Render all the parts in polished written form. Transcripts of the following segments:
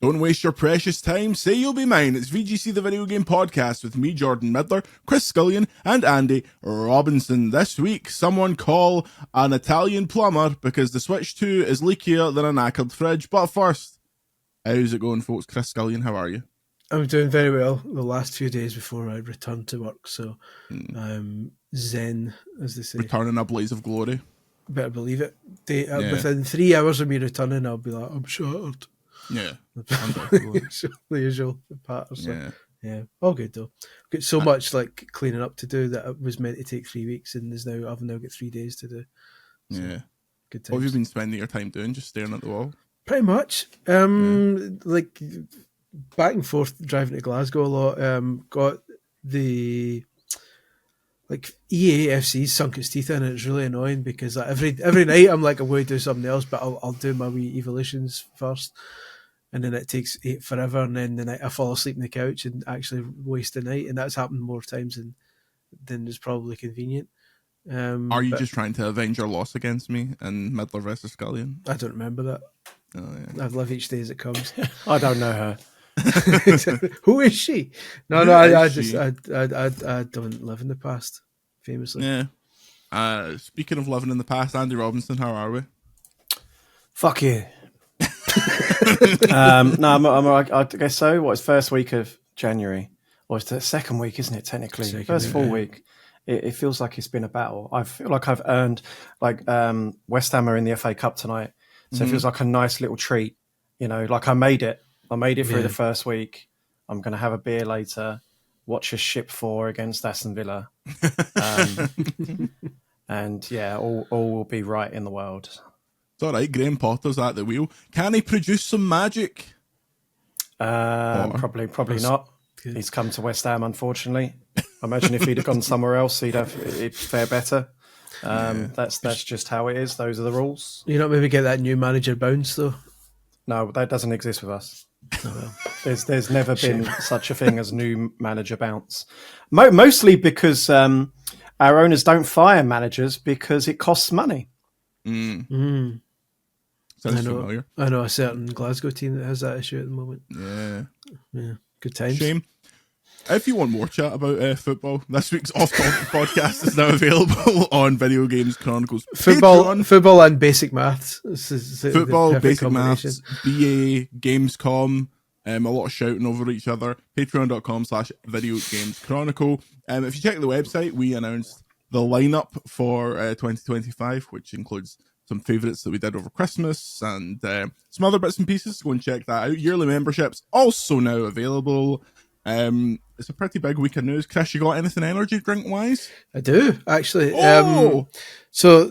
Don't waste your precious time. Say you'll be mine. It's VGC the Video Game Podcast with me, Jordan Middler, Chris Scullion, and Andy Robinson. This week, someone call an Italian plumber because the Switch 2 is leakier than a knackered fridge. But first, how's it going, folks? Chris Scullion, how are you? I'm doing very well the last few days before I return to work, so I'm zen, as they say. Returning a blaze of glory. Better believe it. Within 3 hours of me returning, I'll be like, I'm shattered. Yeah. The usual pattern. So. Yeah. All good though. Got so much like cleaning up to do that it was meant to take 3 weeks and I've now got 3 days to do. So, yeah. Good times. What have you been spending your time doing? Just staring at the wall? Pretty much. Like back and forth driving to Glasgow a lot. Got the like EA FC sunk its teeth in, and it's really annoying because like, every night I'm like, I'm going to do something else, but I'll do my wee evolutions first. And then it takes forever, and then the night I fall asleep on the couch and actually waste the night, and that's happened more times than is probably convenient. Are you just trying to avenge your loss against me in Middler vs. Scullion? I don't remember that. Oh, yeah. I live each day as it comes. I don't know her. Who is she? No, I don't live in the past, famously. Yeah. Speaking of living in the past, Andy Robinson, how are we? Fuck you. No, I'm I guess so. What, it's first week of January, or it's the second week, isn't it? Technically, first full week. It feels like it's been a battle. I feel like I've earned West Ham are in the FA Cup tonight, so it feels like a nice little treat. You know, like I made it through the first week. I'm going to have a beer later, watch a ship 4 against Aston Villa, and yeah, all will be right in the world. It's all right. Graham Potter's at the wheel. Can he produce some magic? Probably not. He's come to West Ham, unfortunately. I imagine if he'd have gone somewhere else, he'd fare better. That's just how it is. Those are the rules. You not maybe get that new manager bounce though? No, that doesn't exist with us. There's never been such a thing as new manager bounce. Mostly because our owners don't fire managers because it costs money. Sounds familiar. I know a certain Glasgow team that has that issue at the moment. Yeah. Good times. Shame. If you want more chat about football, this week's Off Topic podcast is now available on Video Games Chronicles. Football and basic maths. Football, basic maths, BA, Gamescom, a lot of shouting over each other. Patreon.com/Video Games Chronicle. If you check the website, we announced the lineup for 2025, which includes some favourites that we did over Christmas and some other bits and pieces. Go and check that out. Yearly memberships also now available. It's a pretty big week of news. Chris, you got anything energy drink wise? I do, actually. So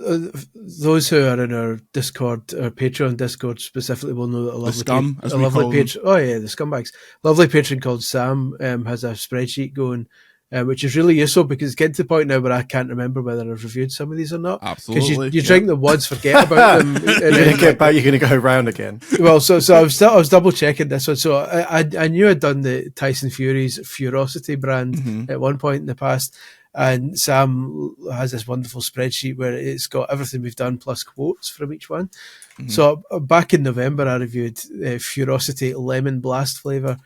those who are in our Discord, our Patreon Discord specifically, will know that the scumbags. Lovely patron called Sam has a spreadsheet going, which is really useful because it's getting to the point now where I can't remember whether I've reviewed some of these or not. Absolutely. Because you drink them once, forget about them. You're going to go round again. Well, so I was double checking this one. So I knew I'd done the Tyson Fury's Furosity brand at one point in the past. And Sam has this wonderful spreadsheet where it's got everything we've done plus quotes from each one. So back in November, I reviewed Furosity Lemon Blast flavour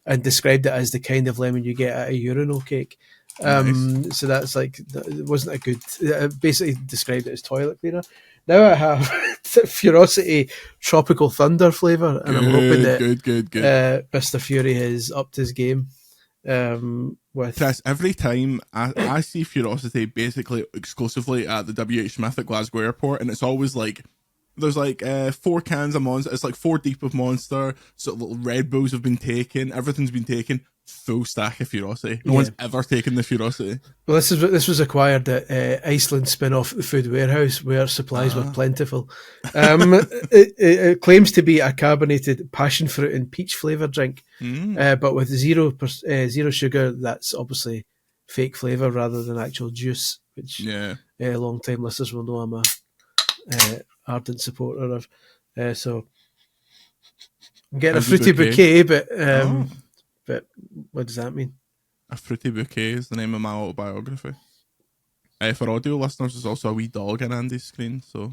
and described it as the kind of lemon you get at a urinal cake. Nice. So that's like, it wasn't a good, basically described it as toilet cleaner. Now I have Furosity Tropical Thunder flavour, and I'm hoping that Mr. Fury has upped his game. With Chris, every time I see Furosity basically exclusively at the WH Smith at Glasgow Airport, and it's always like there's like 4 cans of Monster. It's like 4 deep of Monster. So little Red Bulls have been taken. Everything's been taken. Full stack of Furosity. No one's ever taken the Furosity. Well, this was acquired at Iceland spin-off the Food Warehouse, where supplies were plentiful. It claims to be a carbonated passion fruit and peach flavour drink, but with zero sugar. That's obviously fake flavour rather than actual juice, which long-time listeners will know I'm a ardent supporter of. So I'm getting a fruity bouquet, but what does that mean? A fruity bouquet is the name of my autobiography. For audio listeners, there's also a wee dog in Andy's screen, so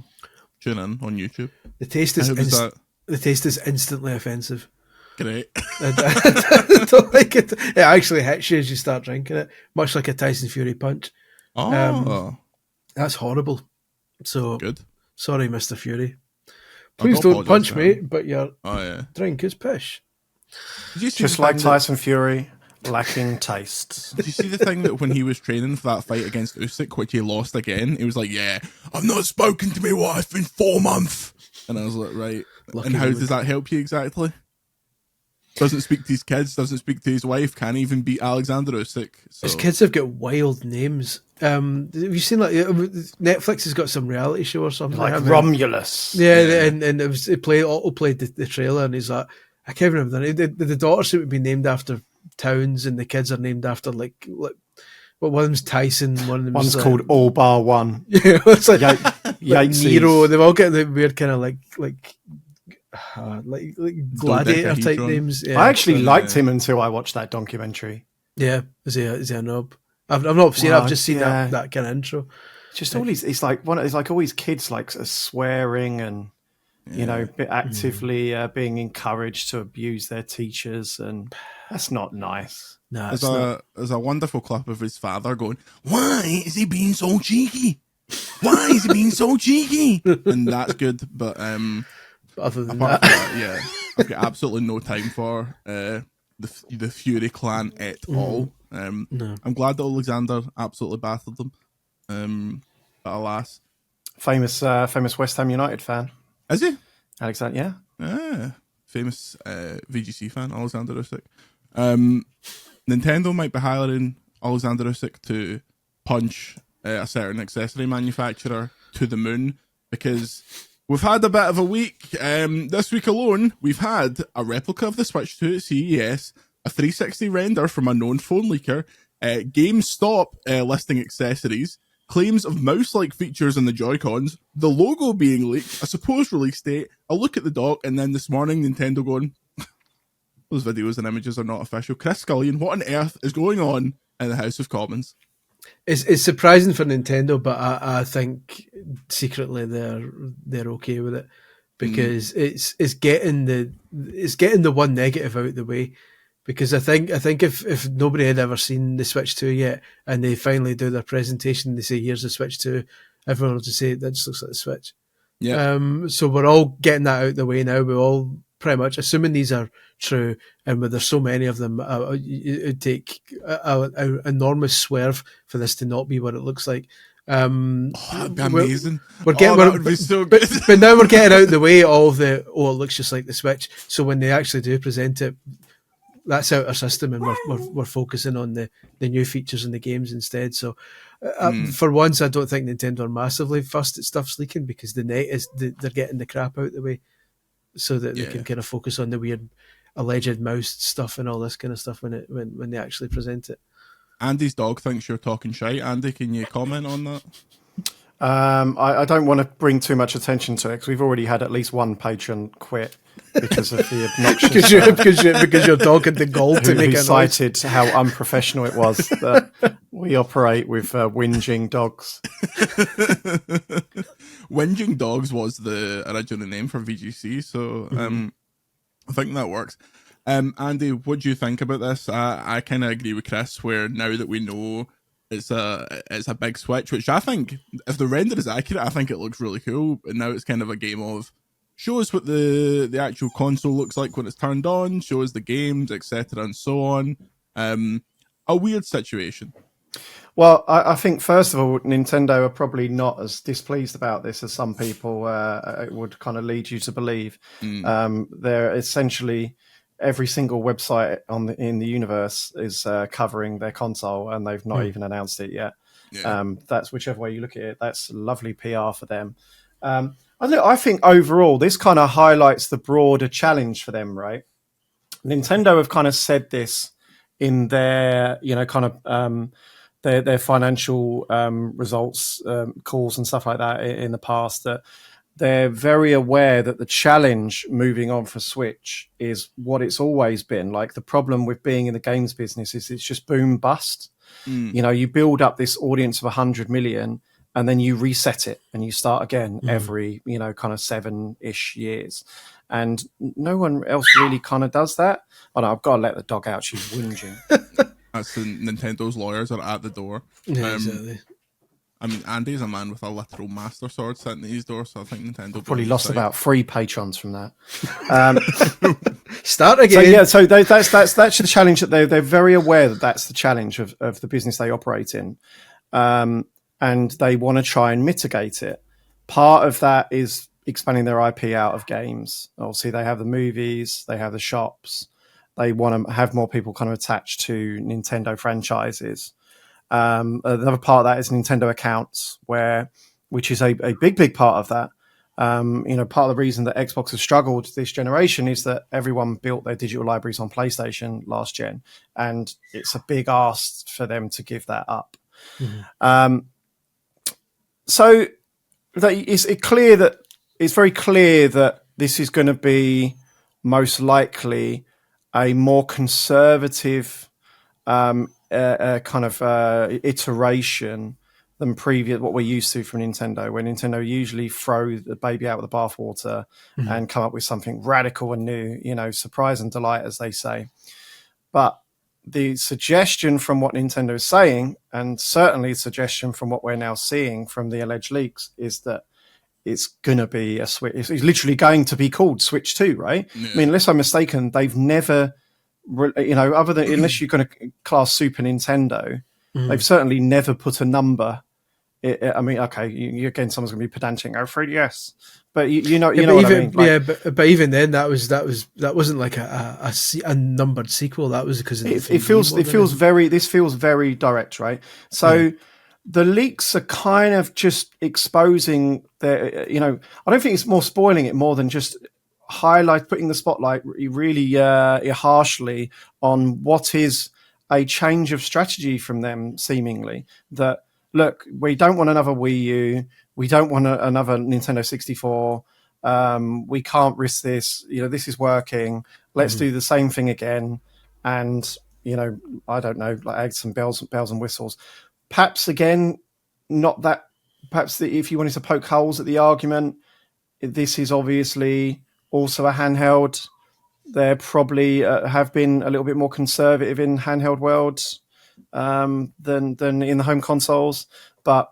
tune in on YouTube. The taste is instantly offensive. great. I don't like it. It actually hits you as you start drinking it, much like a Tyson Fury punch. That's horrible. So good. Sorry, Mr. Fury. Please don't punch me, but your drink is pish. Just like Tyson Fury, lacking taste. Did you see the thing that when he was training for that fight against Usyk, which he lost again, he was like, "Yeah, I've not spoken to my wife in 4 months," and I was like, "Right." And how does that help you exactly? Doesn't speak to his kids, doesn't speak to his wife, can't even beat Alexander Usyk. So. His kids have got wild names. Have you seen Netflix has got some reality show or something like Romulus? Yeah, and it was Otto played the trailer, and he's like, I can't remember the daughters seem to be named after towns, and the kids are named after like one of them's Tyson, one's called All Bar One. Yeah, it's like Nero. They've all got the weird kind of like gladiator type names. Yeah, I actually liked him until I watched that documentary. Yeah, is he a knob? I've not seen it. I've just seen that kind of intro. Just all these, it's like all these kids like swearing and actively being encouraged to abuse their teachers, and that's not nice. No, there's a wonderful clip of his father going, "Why is he being so cheeky? Why is he being so cheeky?" And that's good, but other than apart from that, I've got absolutely no time for the Fury clan at all. No. I'm glad that Alexander absolutely battered them. But alas, famous West Ham United fan. Is he? Alexander? Yeah. Famous VGC fan, Alexander Usyk. Nintendo might be hiring Alexander Usyk to punch a certain accessory manufacturer to the moon, because we've had a bit of a week. This week alone, we've had a replica of the Switch 2 at CES, a 360 render from a known phone leaker, GameStop listing accessories, claims of mouse-like features in the Joy-Cons, the logo being leaked, a supposed release date, a look at the dock, and then this morning Nintendo going, those videos and images are not official. Chris Scullion, what on earth is going on in the House of Commons? It's surprising for Nintendo, but I think secretly they're okay with it, because it's getting the one negative out of the way. Because I think if nobody had ever seen the Switch 2 yet, and they finally do their presentation, they say, "Here's the Switch 2," everyone will just say, "That just looks like the Switch." Yeah. So we're all getting that out of the way now. We're all pretty much assuming these are true, and there's so many of them, it would take an enormous swerve for this to not be what it looks like. That'd be amazing. That would be so good. But now we're getting out of the way all of it looks just like the Switch. So when they actually do present it, that's out of our system, and we're focusing on the new features in the games instead. So for once, I don't think Nintendo are massively fussed at stuff's leaking, because the net is they're getting the crap out of the way, so that they can kind of focus on the weird alleged mouse stuff and all this kind of stuff when they actually present it. Andy's dog thinks you're talking shite. Andy, can you comment on that? I don't want to bring too much attention to it, because we've already had at least one patron quit because of the obnoxious because your dog had the gall to make it cited how unprofessional it was that we operate with whinging dogs. Whinging dogs was the original name for VGC, so I think that works. Andy, what do you think about this? I kind of agree with Chris, where now that we know it's a big Switch, which I think, if the render is accurate, I think it looks really cool. And now it's kind of a game of, show us what the actual console looks like when it's turned on, show us the games, etc. and so on. A weird situation. Well, I think, first of all, Nintendo are probably not as displeased about this as some people it would kind of lead you to believe. They're essentially, every single website in the universe is covering their console, and they've not even announced it yet. Yeah. That's whichever way you look at it. That's lovely PR for them. I think overall, this kind of highlights the broader challenge for them, right? Nintendo have kind of said this in their, their financial results calls and stuff like that in the past, that they're very aware that the challenge moving on for Switch is what it's always been. Like, the problem with being in the games business is it's just boom bust. You build up this audience of 100 million, and then you reset it and you start again every, kind of 7-ish years. And no one else really kind of does that. Oh no, I've got to let the dog out. She's whinging. That's the Nintendo's lawyers are at the door. Yeah, exactly. I mean, Andy's a man with a literal master sword sitting at his door, so I think Nintendo probably lost about 3 patrons from that. Start again. So that's the challenge that they're very aware that that's the challenge of the business they operate in, and they want to try and mitigate it. Part of that is expanding their IP out of games. Obviously, they have the movies, they have the shops. They want to have more people kind of attached to Nintendo franchises. Another part of that is Nintendo accounts, which is a big part of that. Part of the reason that Xbox has struggled this generation is that everyone built their digital libraries on PlayStation last gen, and it's a big ask for them to give that up. So it's very clear that this is going to be most likely a more conservative iteration than previous what we're used to from Nintendo, where Nintendo usually throw the baby out with the bathwater and come up with something radical and new, surprise and delight, as they say. But the suggestion from what Nintendo is saying, and certainly suggestion from what we're now seeing from the alleged leaks, is that it's going to be a Switch. It's literally going to be called Switch 2, right? Yeah. I mean, unless I'm mistaken, they've never, other than unless you're going to class Super Nintendo, they've certainly never put a number. I mean, okay, again, someone's going to be pedantic. 3DS, but you know what I mean. Like, but even then, that wasn't like a numbered sequel. That was because it feels very direct, right? So. The leaks are kind of just exposing their, I don't think it's more spoiling it more than just putting the spotlight really harshly on what is a change of strategy from them, seemingly. That, look, we don't want another Wii U. We don't want another Nintendo 64. We can't risk this. This is working. Let's do the same thing again. And, I don't know, like add some bells and whistles. Perhaps again, not that. Perhaps if you wanted to poke holes at the argument, this is obviously also a handheld. They probably have been a little bit more conservative in handheld worlds than in the home consoles. But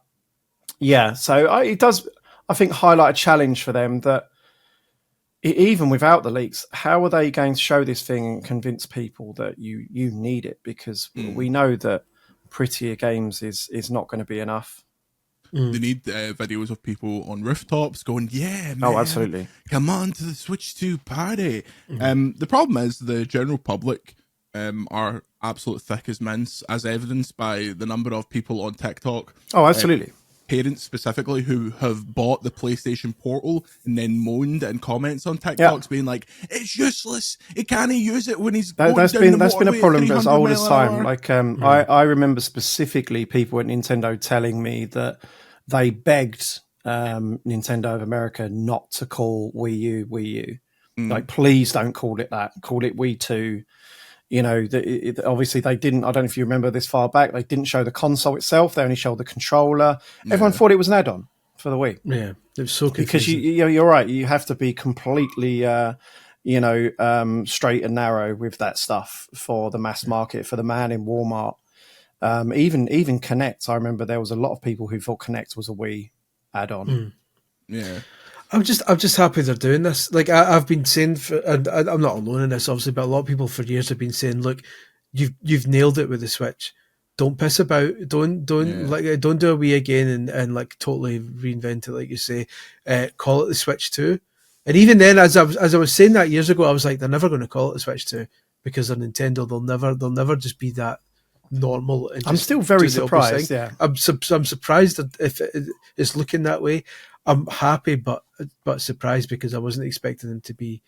yeah, so it does, I think, highlight a challenge for them that even without the leaks, how are they going to show this thing and convince people that you need it? Because we know that prettier games is not going to be enough. They need videos of people on rooftops going, yeah, man, oh, absolutely, come on to the Switch 2 party. The problem is the general public are absolute thick as mince, as evidenced by the number of people on TikTok. Oh, absolutely. Parents specifically who have bought the PlayStation Portal and then moaned in comments on TikToks being like, it's useless, he can't use it when he's that's been a problem as old as time. Like I remember specifically people at Nintendo telling me that they begged Nintendo of America not to call Wii U. Like, please don't call it that, call it Wii 2. Obviously they didn't, I don't know if you remember this far back, they didn't show the console itself, they only showed the controller. Everyone thought it was an add-on for the Wii. Yeah, it was so confusing. Because you're right, you have to be completely straight and narrow with that stuff for the mass market, for the man in Walmart. Even Kinect, I remember there was a lot of people who thought Kinect was a Wii add-on. Yeah. I'm just happy they're doing this. Like I've been saying, and I'm not alone in this, obviously, but a lot of people for years have been saying, "Look, you've nailed it with the Switch. Don't piss about. Don't do a Wii again and like totally reinvent it, like you say. Call it the Switch 2." And even then, as I was saying that years ago, I was like, they're never going to call it the Switch 2 because they're Nintendo. They'll never just be that normal. And I'm still very surprised. Yeah, I'm surprised that if it's looking that way. I'm happy, but surprised because I wasn't expecting them to be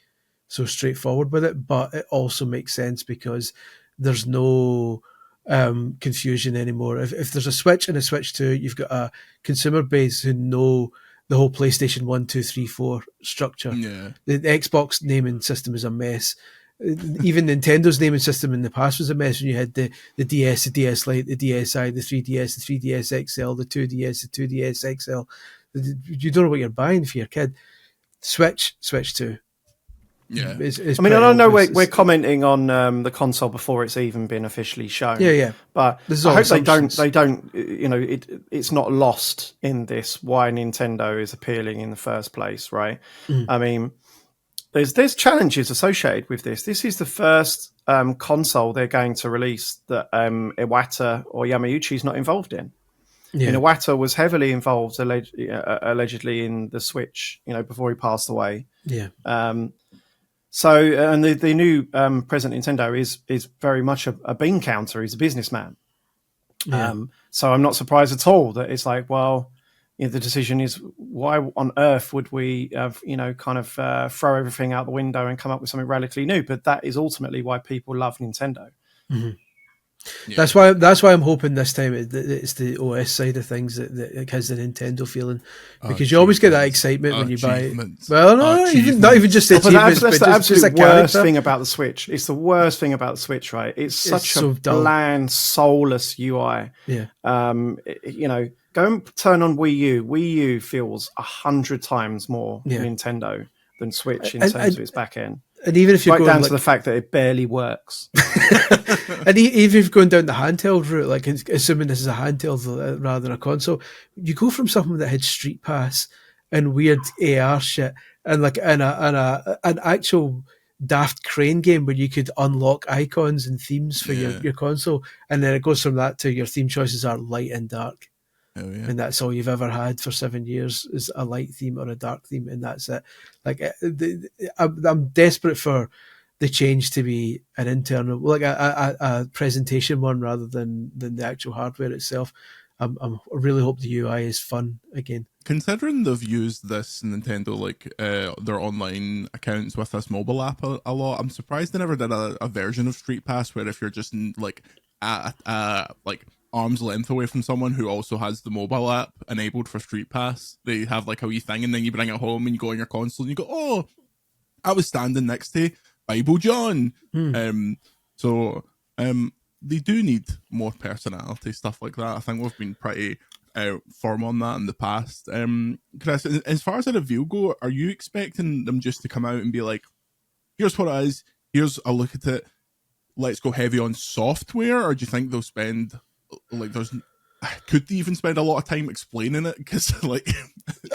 so straightforward with it. But it also makes sense because there's no confusion anymore. If there's a Switch and a Switch 2, you've got a consumer base who know the whole PlayStation 1, 2, 3, 4 structure. Yeah. The Xbox naming system is a mess. even Nintendo's naming system in the past was a mess when you had the DS, the DS Lite, the DSi, the 3DS, the 3DS XL, the 2DS, the 2DS XL. You don't know what you're buying for your kid. Switch 2. Yeah. I mean, I don't know we're commenting on the console before it's even been officially shown. Yeah. But I hope they don't, you know, it's not lost in this why Nintendo is appealing in the first place, right? I mean, there's challenges associated with this. This is the first console they're going to release that Iwata or Yamauchi is not involved in. Yeah. And Iwata was heavily involved allegedly in the Switch, you know, before he passed away. Yeah. So, and the new president Nintendo is very much a bean counter. He's a businessman. Yeah. So I'm not surprised at all that it's like, well, you know, the decision is why on earth would we have, you know, kind of throw everything out the window and come up with something radically new? But that is ultimately why people love Nintendo. Mm-hmm. Yeah. That's why I'm hoping this time it's the OS side of things that it has the Nintendo feeling, because you always get that excitement when you buy it. Well, no, not even just achievements, that's the absolute worst thing about the Switch. It's the worst thing about the Switch, right? It's such a bland, soulless UI. Yeah. You know, go and turn on Wii U. Wii U feels 100 times more Nintendo than Switch in terms of its back end. And even if you're right down to the fact that it barely works. And even if you're going down the handheld route, like assuming this is a handheld rather than a console, you go from something that had Street Pass and weird AR shit and like an actual Daft Crane game where you could unlock icons and themes for your console, and then it goes from that to your theme choices are light and dark. Oh, yeah. And that's all you've ever had for 7 years is a light theme or a dark theme, and that's it. Like I'm desperate for the change to be an internal, like a presentation one rather than the actual hardware itself. I really hope the UI is fun again. Considering they've used this Nintendo, like their online accounts with this mobile app a lot, I'm surprised they never did a version of Street Pass where if you're just like like arm's length away from someone who also has the mobile app enabled for Street Pass, they have like a wee thing, and then you bring it home and you go on your console and you go, oh, I was standing next to Bible John. So they do need more personality, stuff like that. I think we've been pretty firm on that in the past. Chris, as far as a review go, are you expecting them just to come out and be like, here's what it is, here's a look at it, let's go heavy on software? Or do you think they'll spend like could they even spend a lot of time explaining it? Because like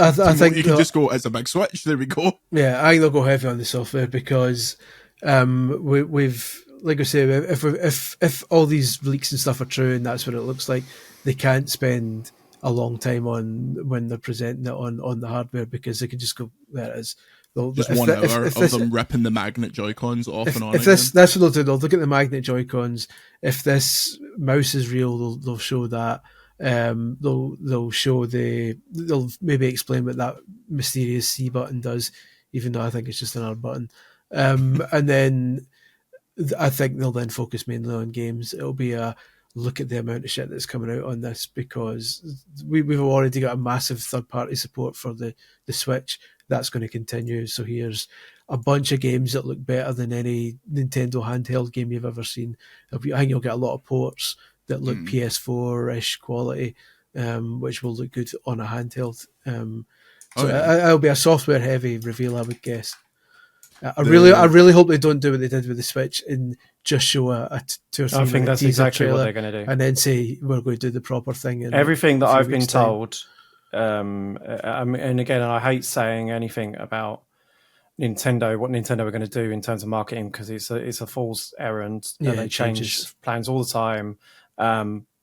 I think you can just go, it's a big Switch, there we go. Yeah, I think they'll go heavy on the software because we've like I say, if all these leaks and stuff are true and that's what it looks like, they can't spend a long time on when they're presenting it on the hardware, because they can just go, there it is. Just 1 hour of them ripping the magnet Joy-Cons off and on. If that's what they'll do, they'll look at the magnet Joy-Cons. If this mouse is real, they'll show that. They'll show they'll maybe explain what that mysterious C button does, even though I think it's just an R button. And then I think they'll then focus mainly on games. It'll be a look at the amount of shit that's coming out on this, because we've already got a massive third-party support for the Switch. That's going to continue. So here's a bunch of games that look better than any Nintendo handheld game you've ever seen. I think you'll get a lot of ports that look PS4-ish quality, which will look good on a handheld. It'll be a software-heavy reveal, I would guess. I really hope they don't do what they did with the Switch and just show a 2 or 3 I think that's exactly what they're going to do, and then say we're going to do the proper thing. Everything that I've been told, and again, I hate saying anything about Nintendo, what Nintendo are going to do in terms of marketing, because it's a fool's errand. They change plans all the time.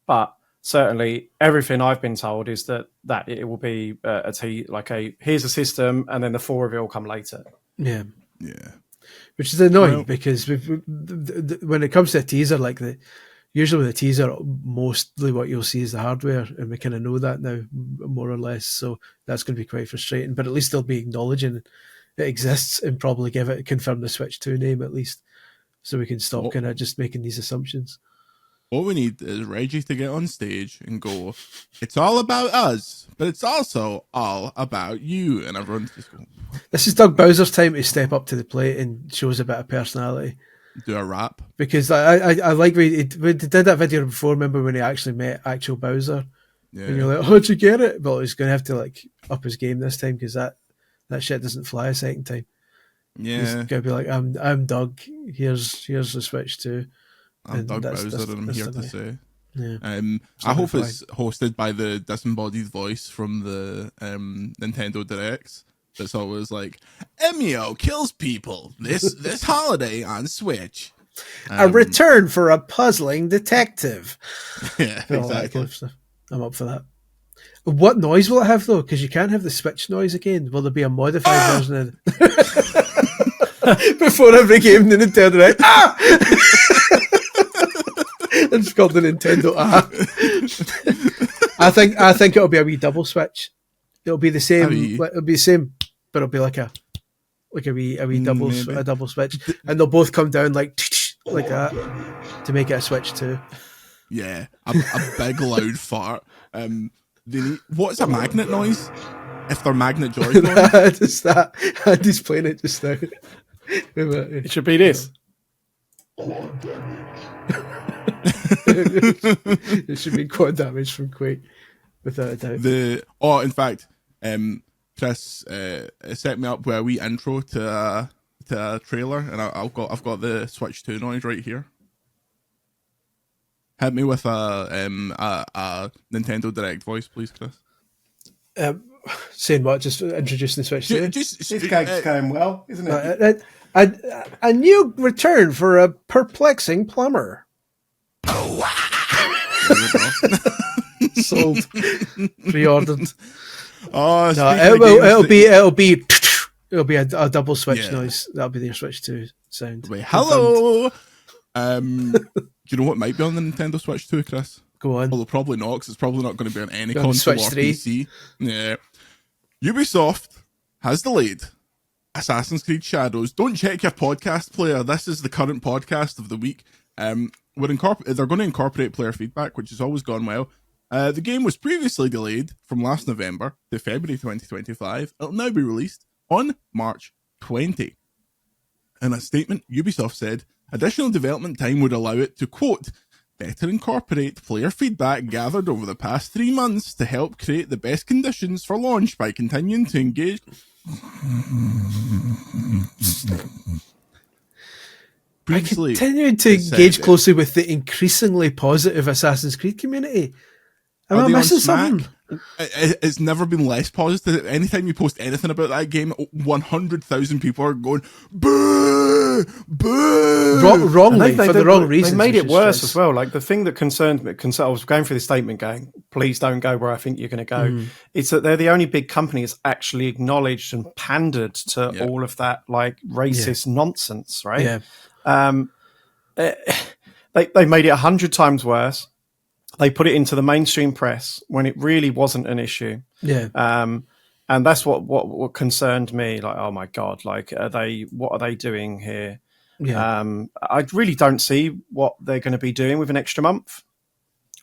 But certainly, everything I've been told is that it will be here's a system, and then the full reveal will come later. Yeah. Which is annoying, because when it comes to a teaser like usually with a teaser, mostly what you'll see is the hardware, and we kind of know that now, more or less. So that's going to be quite frustrating. But at least they'll be acknowledging it exists and probably confirm the Switch 2 name at least, so we can stop kind of just making these assumptions. What we need is Reggie to get on stage and go, it's all about us, but it's also all about you. And everyone's just going, this is Doug Bowser's time to step up to the plate and shows a bit of personality. Do a rap. Because I like we did that video before. Remember when he actually met actual Bowser? Yeah. And you're like, how'd you get it? Well, he's going to have to like up his game this time because that shit doesn't fly a second time. Yeah. He's going to be like, I'm Doug. Here's the Switch 2. I'm Doug Bowser, and I'm here to say. Yeah. I hope it's hosted by the disembodied voice from the Nintendo Directs. That's always like, Emio kills people this holiday on Switch. A return for a puzzling detective. Yeah, exactly. I'm up for that. What noise will it have though? Because you can't have the Switch noise again. Will there be a modified version of before every game the Nintendo Direct? It's called the Nintendo. I think it'll be a wee double switch. It'll be the same. It'll be the same, but it'll be like a wee double switch, and they'll both come down like that to make it a Switch 2. Yeah, a big loud fart. What's a magnet noise? If they're magnet Joy-Cons? Just that. Andy's playing it just now. It should be this. It should be quad damage from Quake, without a doubt. In fact, Chris set me up with a wee intro to a trailer, and I've got the Switch 2 noise right here. Hit me with a Nintendo Direct voice, please, Chris. Saying what? Just introducing the Switch 2? This game's going well, isn't it? A new return for a perplexing plumber. Sold. Pre-ordered. Oh, no, it'll be a double Switch noise. That'll be their Switch 2 sound. Wait, hello. Do you know what might be on the Nintendo Switch 2, Chris? Go on. Although probably not, because it's probably not going to be on any console Switch or 3. PC. Yeah. Ubisoft has delayed Assassin's Creed Shadows. Don't check your podcast player. This is the current podcast of the week. They're going to incorporate player feedback, which has always gone well. The game was previously delayed from last November to February 2025. It'll now be released on March 20. In a statement, Ubisoft said additional development time would allow it to, quote, better incorporate player feedback gathered over the past 3 months to help create the best conditions for launch by continuing to engage. Continuing to engage closely with the increasingly positive Assassin's Creed community. Am I missing something? It's never been less positive. Anytime you post anything about that game, 100,000 people are going, boo, boo. Wrongly, for the wrong reasons. They made it worse as well. Like, the thing that concerned me, I was going through the statement going, please don't go where I think you're going to go. It's that they're the only big company that's actually acknowledged and pandered to all of that, like, racist nonsense, right? Yeah. They made it 100 times worse. They put it into the mainstream press when it really wasn't an issue. Yeah. And that's what concerned me. Like, oh my God, like, what are they doing here? Yeah. I really don't see what they're going to be doing with an extra month.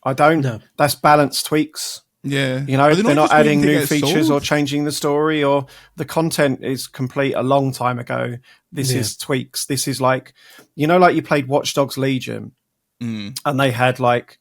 I don't. No. That's balanced tweaks. Yeah. You know, they're not adding new features or changing the story, or the content is complete a long time ago. This is tweaks. This is like, you know, like you played Watch Dogs Legion and they had like,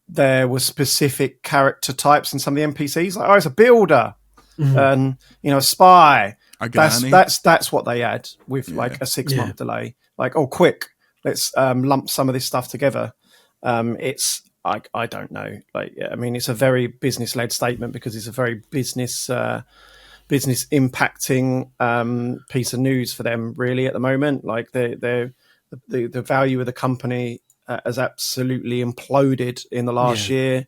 there were specific character types in some of the NPCs. Like, oh, it's a builder and, you know, a spy. That's what they had with like a 6 month delay. Like, oh, quick, let's lump some of this stuff together. It's, I don't know. Like, I mean, it's a very business led statement because it's a very business impacting piece of news for them really at the moment. Like, the value of the company has absolutely imploded in the last year.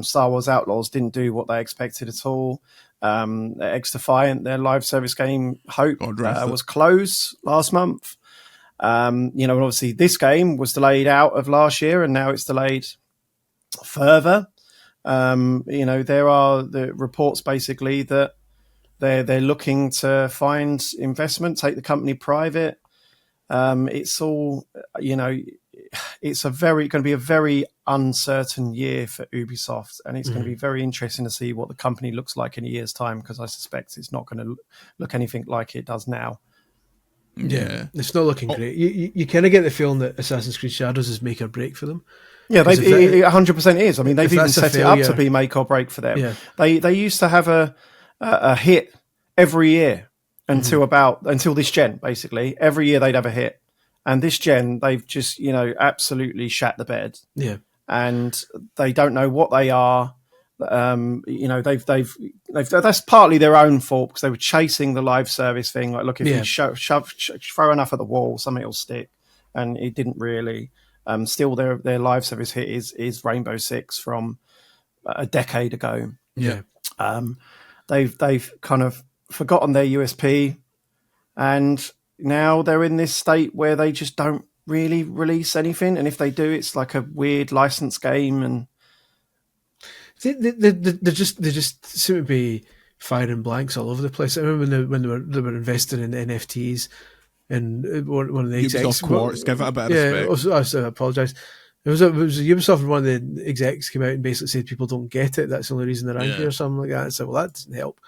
Star Wars Outlaws didn't do what they expected at all. X-Defiant, their live service game Hope, was closed last month. You know, and obviously this game was delayed out of last year and now it's delayed further. You know, there are the reports basically that they're looking to find investment, take the company private. It's all, you know, it's going to be a very uncertain year for Ubisoft, and it's going to be very interesting to see what the company looks like in a year's time, because I suspect it's not going to look anything like it does now. Yeah. It's not looking great. You kind of get the feeling that Assassin's Creed Shadows is make or break for them. Yeah, it 100% is. I mean, they've even set it up to be make or break for them. Yeah. They used to have a hit every year until this gen, basically. Every year they'd have a hit. And this gen, they've just, absolutely shat the bed. Yeah. And they don't know what they are. They've that's partly their own fault because they were chasing the live service thing. Like, look, if you throw enough at the wall, something will stick. And it didn't really. Still, their live service hit is Rainbow Six from a decade ago. Yeah. They've kind of forgotten their USP, and now they're in this state where they just don't really release anything. And if they do, it's like a weird license game. And they just seem to be firing blanks all over the place. I remember when they were investing in NFTs. And one of the execs, Ubisoft Quartz, give it a bit of respect. I apologise. It was a Ubisoft, and one of the execs came out and basically said people don't get it. That's the only reason they're angry or something like that. So, well, that doesn't help.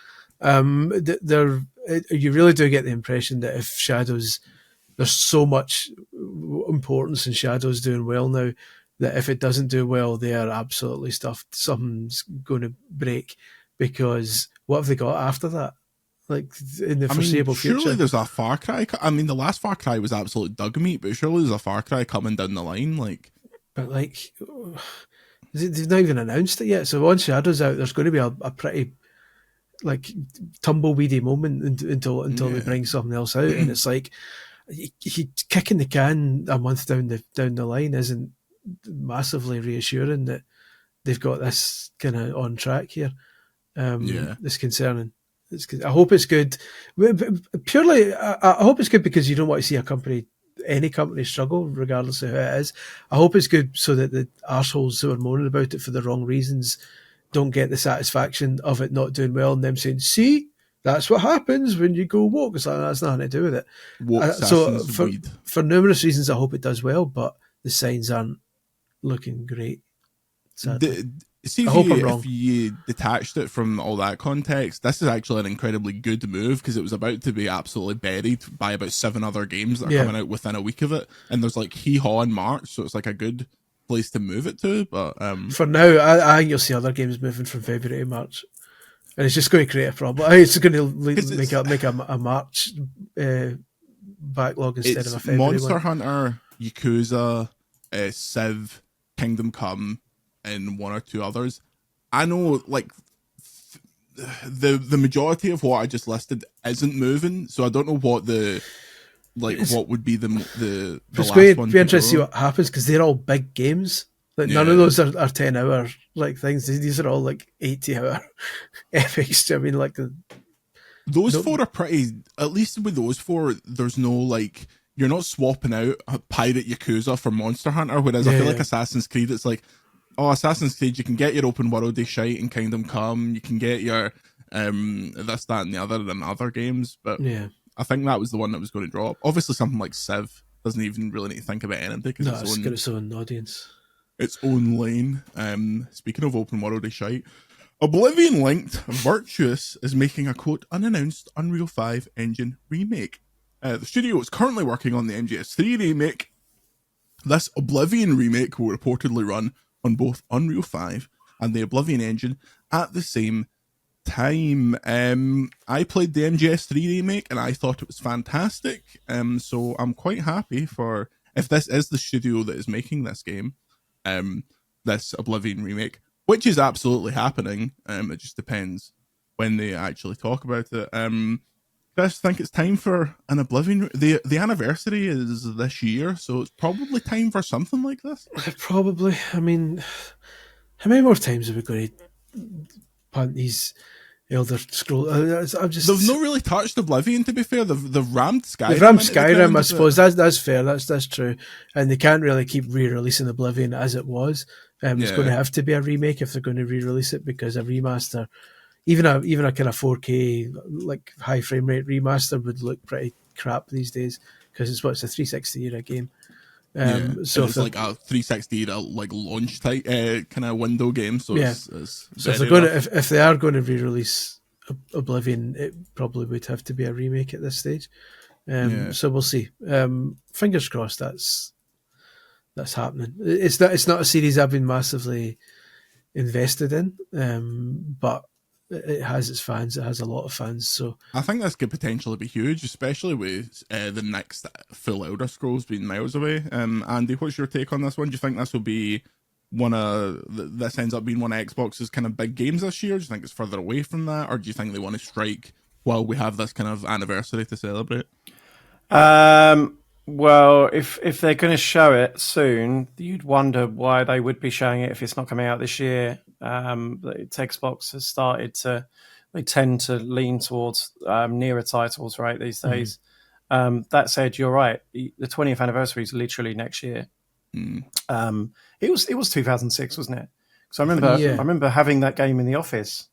You really do get the impression that if Shadows, there's so much importance in Shadows doing well now that if it doesn't do well, they are absolutely stuffed. Something's going to break because what have they got after that? Like in the foreseeable future. Surely there's a Far Cry. I mean, the last Far Cry was absolute dug meat, but surely there's a Far Cry coming down the line. But they've not even announced it yet. So once Shadow's out, there's going to be a pretty tumbleweedy moment until they bring something else out, and it's like he kicking the can a month down the line isn't massively reassuring that they've got this kind of on track here. It's concerning. I hope it's good. Purely, I hope it's good because you don't want to see any company struggle, regardless of who it is. I hope it's good so that the arseholes who are moaning about it for the wrong reasons don't get the satisfaction of it not doing well and them saying, see, that's what happens when you go woke. It's like, that's nothing to do with it. So for numerous reasons, I hope it does well, but the signs aren't looking great. If you detached it from all that context, this is actually an incredibly good move because it was about to be absolutely buried by about 7 other games that are coming out within a week of it, and there's Hee Haw in March, so it's a good place to move it to. But for now, I think you'll see other games moving from February to March, and it's just going to create a problem. It's going to make a March backlog instead of a February Monster one. Hunter, Yakuza, Civ, Kingdom Come, and 1 or 2 others. I know the majority of what I just listed isn't moving, so I don't know what what would be the it's last going one to be interesting to see what happens because they're all big games. None of those are 10-hour things. These are all 80-hour epics. I mean, those 4 are pretty. At least with those 4, there's no you're not swapping out a Pirate Yakuza for Monster Hunter. Whereas I feel like Assassin's Creed, it's Assassin's Creed, you can get your open worldy shite in Kingdom Come, you can get your this, that, and the other in other games, but I think that was the one that was going to drop. Obviously, something like Civ doesn't even really need to think about anything because it's got its own audience, its own lane. Speaking of open worldy shite, Oblivion linked Virtuous is making a quote unannounced Unreal 5 engine remake. The studio is currently working on the MGS3 remake. This Oblivion remake will reportedly run on both Unreal 5 and the Oblivion engine at the same time. I played the MGS3 remake and I thought it was fantastic. So I'm quite happy if this is the studio that is making this game, this Oblivion remake, which is absolutely happening. It just depends when they actually talk about it. I just think it's time for an Oblivion. The anniversary is this year, so it's probably time for something like this. Probably. I mean, how many more times are we going to punt these Elder Scrolls? They've not really touched Oblivion, to be fair. They've rammed Skyrim. They've rammed Skyrim, I suppose. That's fair. That's true. And they can't really keep re-releasing Oblivion as it was. It's going to have to be a remake if they're going to re-release it, because a remaster, even a kind of 4K high frame rate remaster would look pretty crap these days, because it's a 360 era game. So it's a 360 era launch type kind of window game. So so if they are going to re-release Oblivion, it probably would have to be a remake at this stage. So we'll see. Fingers crossed that's happening. It's not a series I've been massively invested in, but it has its fans. It has a lot of fans. So I think this could potentially be huge, especially with the next full Elder Scrolls being miles away. Andy, what's your take on this one? Do you think this will be this ends up being one of Xbox's kind of big games this year? Do you think it's further away from that, or do you think they want to strike while we have this kind of anniversary to celebrate? Well, if they're going to show it soon, you'd wonder why they would be showing it if it's not coming out this year. Xbox has started they tend to lean towards nearer titles, right, these days. That said, you're right. The 20th anniversary is literally next year. It was 2006, wasn't it? Because I remember having that game in the office.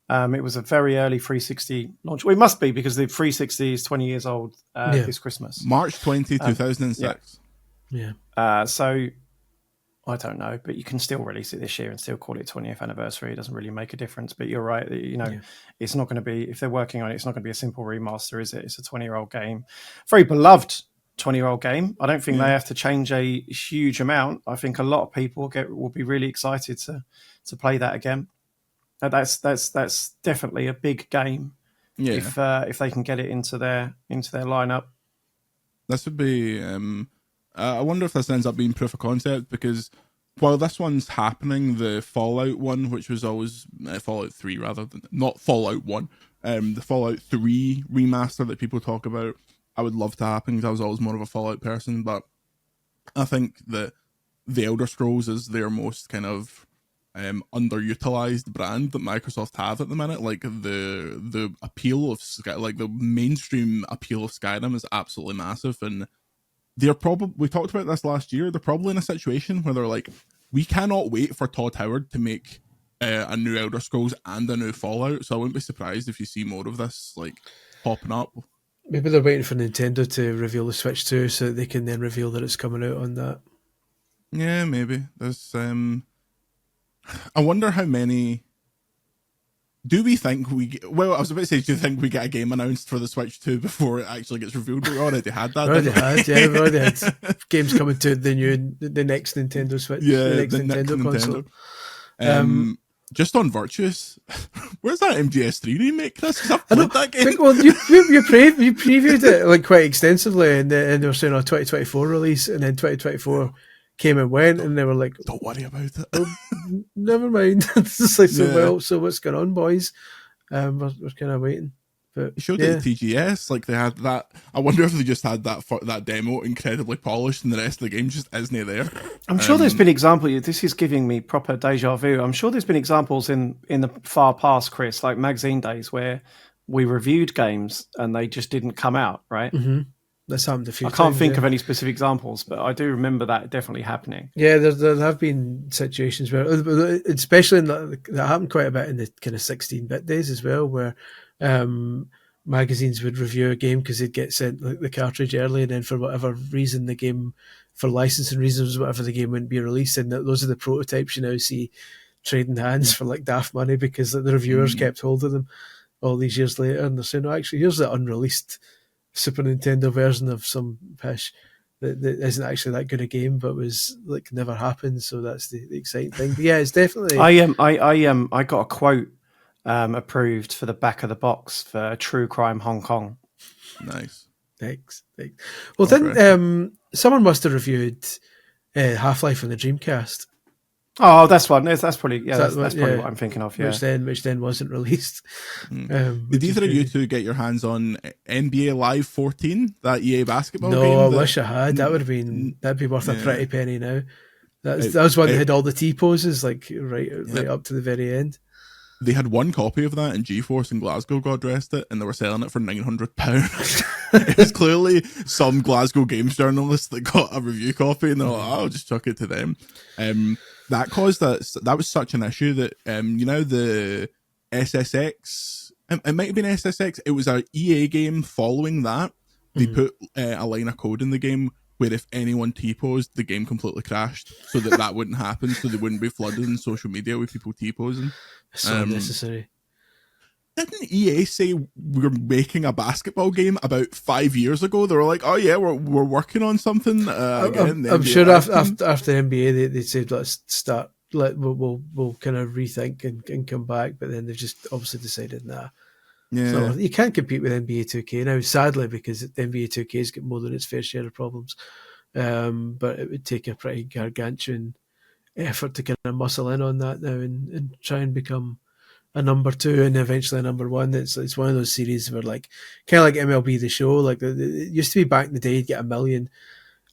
It was a very early 360 launch. Well, it must be because the 360 is 20 years old this Christmas. March 20, 2006. Yeah. So I don't know, but you can still release it this year and still call it 20th anniversary. It doesn't really make a difference. But you're right. It's not going to be, if they're working on it, it's not going to be a simple remaster, is it? It's a 20-year-old game. Very beloved 20-year-old game. I don't think they have to change a huge amount. I think a lot of people will be really excited to play that again. That's definitely a big game. If they can get it into their lineup. This would be. I wonder if this ends up being proof of concept, because while this one's happening, the Fallout one, which was always Fallout 3 rather than not Fallout 1, the Fallout 3 remaster that people talk about, I would love to happen because I was always more of a Fallout person. But I think that the Elder Scrolls is their most kind of underutilized brand that Microsoft have at the minute. Like the appeal of the mainstream appeal of Skyrim is absolutely massive, and they're probably, we talked about this last year, they're probably in a situation where they're like, we cannot wait for Todd Howard to make a new Elder Scrolls and a new Fallout. So I wouldn't be surprised if you see more of this like popping up. Maybe they're waiting for Nintendo to reveal the Switch 2 so that they can then reveal that it's coming out on that. Yeah, maybe. There's I wonder how many. Do we think we get, well, I was about to say, do you think we get a game announced for the Switch 2 before it actually gets revealed? We already had that. We've already had games coming to the next Nintendo Switch, the next Nintendo console. Just on Virtuous, where's that MGS3 remake, Chris? Because I've played that game. Well, you previewed it like quite extensively, and they were saying a 2024 release, and then 2024 came and went, and they were like, don't worry about it. Oh, never mind. It's just like, so what's going on, boys? We're kind of waiting. But it showed it at TGS, like they had that. I wonder if they just had that demo incredibly polished and the rest of the game just isn't there. I'm sure there's been examples. This is giving me proper deja vu. I'm sure there's been examples in the far past, Chris, like magazine days where we reviewed games and they just didn't come out, right? Mm-hmm. That's happened a few times. I can't think of any specific examples, but I do remember that definitely happening. Yeah, there have been situations where, especially that happened quite a bit in the kind of 16-bit days as well, where magazines would review a game because they'd get sent the cartridge early, and then for whatever reason, the game, for licensing reasons, whatever, the game wouldn't be released. And those are the prototypes you now see trading hands for like daft money because the reviewers kept hold of them all these years later, and they're saying, "No, actually, here's the unreleased Super Nintendo version of some pish that isn't actually that good a game, but was like never happened." So that's the exciting thing. But yeah, it's definitely. I got a quote approved for the back of the box for True Crime Hong Kong. Nice. Thanks. Well, then someone must have reviewed Half-Life on the Dreamcast. Oh, that's one. That's probably that's probably what I'm thinking of. Yeah, which then wasn't released. Did either of you two get your hands on NBA Live 14, that EA basketball game? No, I wish I had. That'd be worth a pretty penny now. That was one that had all the T poses, like right up to the very end. They had one copy of that, and GeForce in Glasgow got dressed it, and they were selling it for £900. It was clearly some Glasgow games journalist that got a review copy, and they're like, "I'll just chuck it to them." That caused that was such an issue that the SSX, it might have been SSX, it was a EA game following that. They put a line of code in the game where if anyone T-posed, the game completely crashed, so that wouldn't happen, so they wouldn't be flooded in social media with people T-posing. So unnecessary. didn't EA say we're making a basketball game about 5 years ago? They were like, oh yeah, we're working on something again. I'm sure after NBA they said let's start. We'll kind of rethink and come back, but then they've just obviously decided nah. Yeah. So you can't compete with NBA 2K now, sadly, because NBA 2K's got more than its fair share of problems. But it would take a pretty gargantuan effort to kind of muscle in on that now and try and become a number 2 and eventually a number 1. It's one of those series where like kind of like MLB The Show, like it used to be back in the day you'd get 1 million.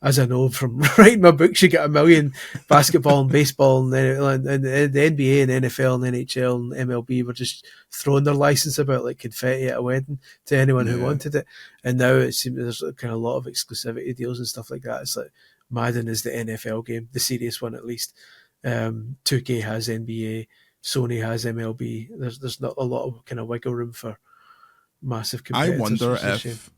As I know from writing my books, you get 1 million basketball and baseball, and the NBA and NFL and NHL and MLB were just throwing their license about like confetti at a wedding to anyone who wanted it. And now it seems there's kind of a lot of exclusivity deals and stuff like that. It's like Madden is the NFL game, the serious one at least. 2K has NBA, Sony has MLB. There's not a lot of kind of wiggle room for massive competitors. I wonder if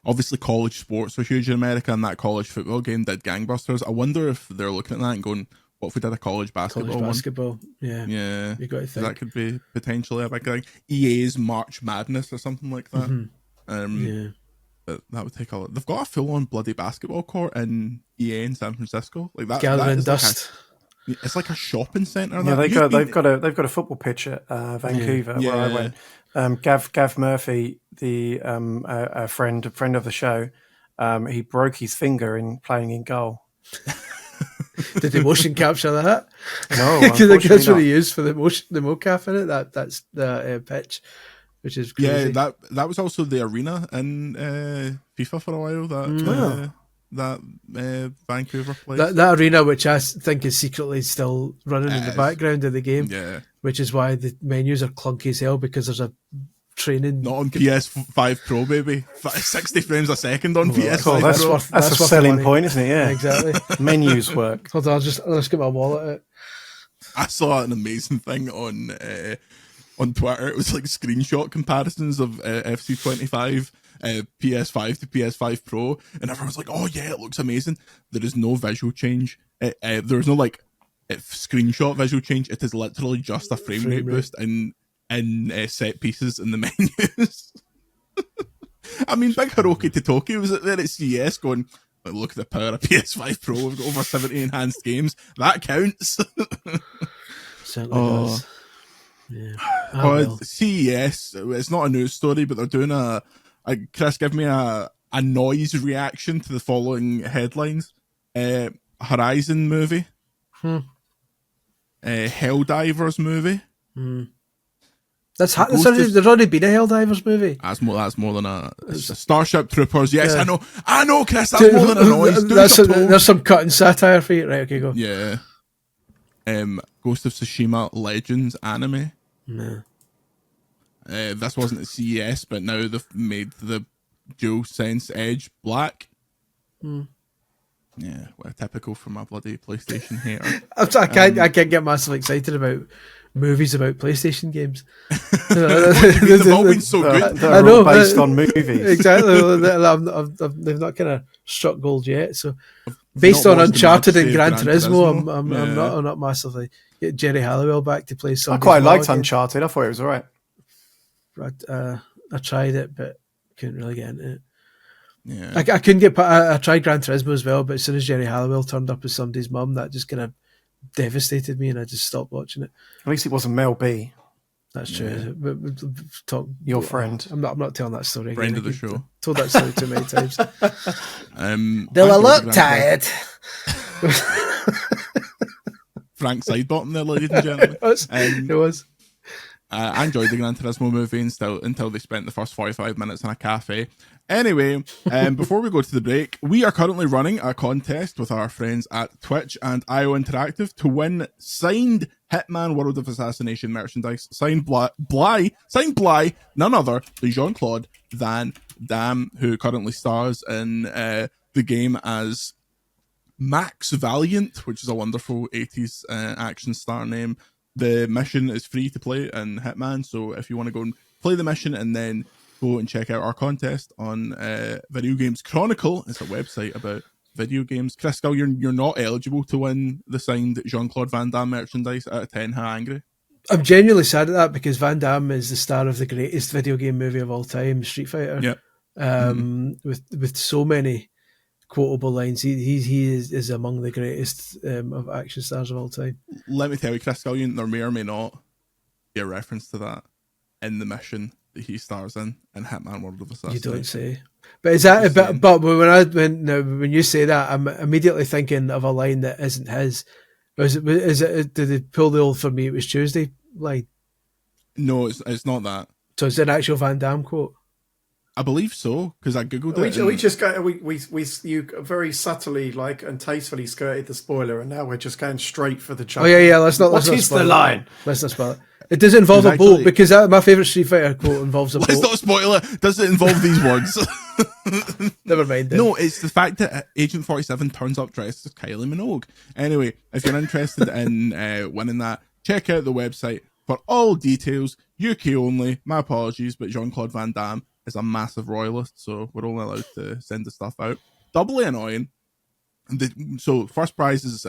obviously college sports are huge in America, and that college football game did gangbusters. I wonder if they're looking at that and going, what if we did a college basketball one? Yeah. You got to think. That could be potentially a big thing. EA's March Madness or something like that. But that would take a lot. They've got a full-on bloody basketball court in EA in San Francisco. Like that, gathering dust. It's like a shopping centre. Yeah, they've got a football pitch at Vancouver where I went. Gav Murphy, a friend of the show, he broke his finger in playing in goal. Did they motion capture that? No, that's what they used for the mocap in it. That's the pitch, which is crazy. Yeah. That was also the arena in FIFA for a while. That Vancouver place. That arena, which I think is secretly still running in the background of the game. Yeah. Which is why the menus are clunky as hell, because there's a training. Not on PS5 Pro, baby. 60 frames a second on PS5 Pro. That's a selling point, isn't it? Yeah, exactly. Menus work. Hold on, I'll just get my wallet out. I saw an amazing thing on Twitter. It was like screenshot comparisons of FC25 PS5 to PS5 Pro, and everyone was like, "Oh yeah, it looks amazing." There is no visual change. There's no screenshot visual change. It is literally just a frame rate boost in set pieces in the menus. I mean, Big Hiroki Totoki was there at CES going, look at the power of PS5 Pro. We've got over 70 enhanced games. That counts. Certainly does. Yeah. CES, it's not a news story, but they're doing Chris, give me a noise reaction to the following headlines. Horizon movie. Helldivers movie. There's already been a Helldivers movie. That's more than it's a Starship Troopers. Yes, yeah. I know, Chris. That's more than a noise. There's some cutting satire for you, right? Okay, go. Yeah. Ghost of Tsushima Legends anime. No. This wasn't at CES, but now they've made the DualSense Edge black. Yeah, well, typical for my bloody PlayStation hater. I can't get massively excited about movies about PlayStation games. They've all been so good. They're all based on movies. Exactly. They've not kind of struck gold yet. So based on Uncharted and Gran Turismo, I'm not massively. Get Jerry Halliwell back to play some. I quite liked Uncharted. I thought it was all right. I tried it, but couldn't really get into it. Yeah. I couldn't get. I tried Gran Turismo as well, but as soon as Jerry Halliwell turned up as somebody's mum, that just kind of devastated me, and I just stopped watching it. At least it wasn't Mel B. That's true. Your friend. I'm not telling that story again. Friend of the show. Told that story too many times. They will look tired. Frank Sidebottom there, ladies and gentlemen. It was. I enjoyed the Gran Turismo movie until they spent the first 45 minutes in a cafe. Anyway, before we go to the break, we are currently running a contest with our friends at Twitch and IO Interactive to win signed Hitman World of Assassination merchandise. Signed Bly, none other than Jean-Claude Van Damme, who currently stars in the game as Max Valiant, which is a wonderful 80s action star name. The mission is free to play in Hitman, so if you want to go and play the mission and then go and check out our contest on Video Games Chronicle, it's a website about video games. Chris Scullion, you're not eligible to win the signed Jean-Claude Van Damme merchandise out of 10. How angry? I'm genuinely sad at that because Van Damme is the star of the greatest video game movie of all time, Street Fighter. Yep. With so many quotable lines, he is among the greatest of action stars of all time. Let me tell you, Chris Scullion, there may or may not be a reference to that in the mission that he stars in Hitman World of Assassination. You don't say. But is that but when you say that, I'm immediately thinking of a line that isn't his. Is it did they pull the old "for me it was Tuesday" line? No, it's not that. So it's an actual Van Damme quote. I believe so because I googled it. You very subtly and tastefully skirted the spoiler, and now we're just going straight for the joke. Oh yeah. Let's not the line? Let's not spoil it. It doesn't involve a boat because my favorite Street Fighter quote involves a boat. Let's not spoil it. Does it involve these words? Never mind. Then. No, it's the fact that Agent 47 turns up dressed as Kylie Minogue. Anyway, if you're interested in winning that, check out the website for all details. UK only. My apologies, but Jean-Claude Van Damme is a massive royalist, so we're only allowed to send the stuff out. Doubly annoying. So first prize is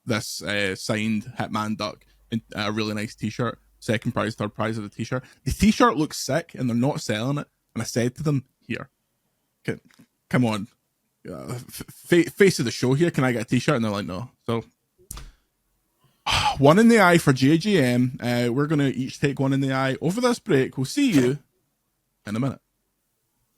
this signed Hitman duck in a really nice t-shirt. Second prize, third prize of the t-shirt. The t-shirt looks sick and they're not selling it. And I said to them, here, come on, face of the show here, can I get a t-shirt? And they're like, no. So one in the eye for JGM. We're going to each take one in the eye over this break. We'll see you in a minute.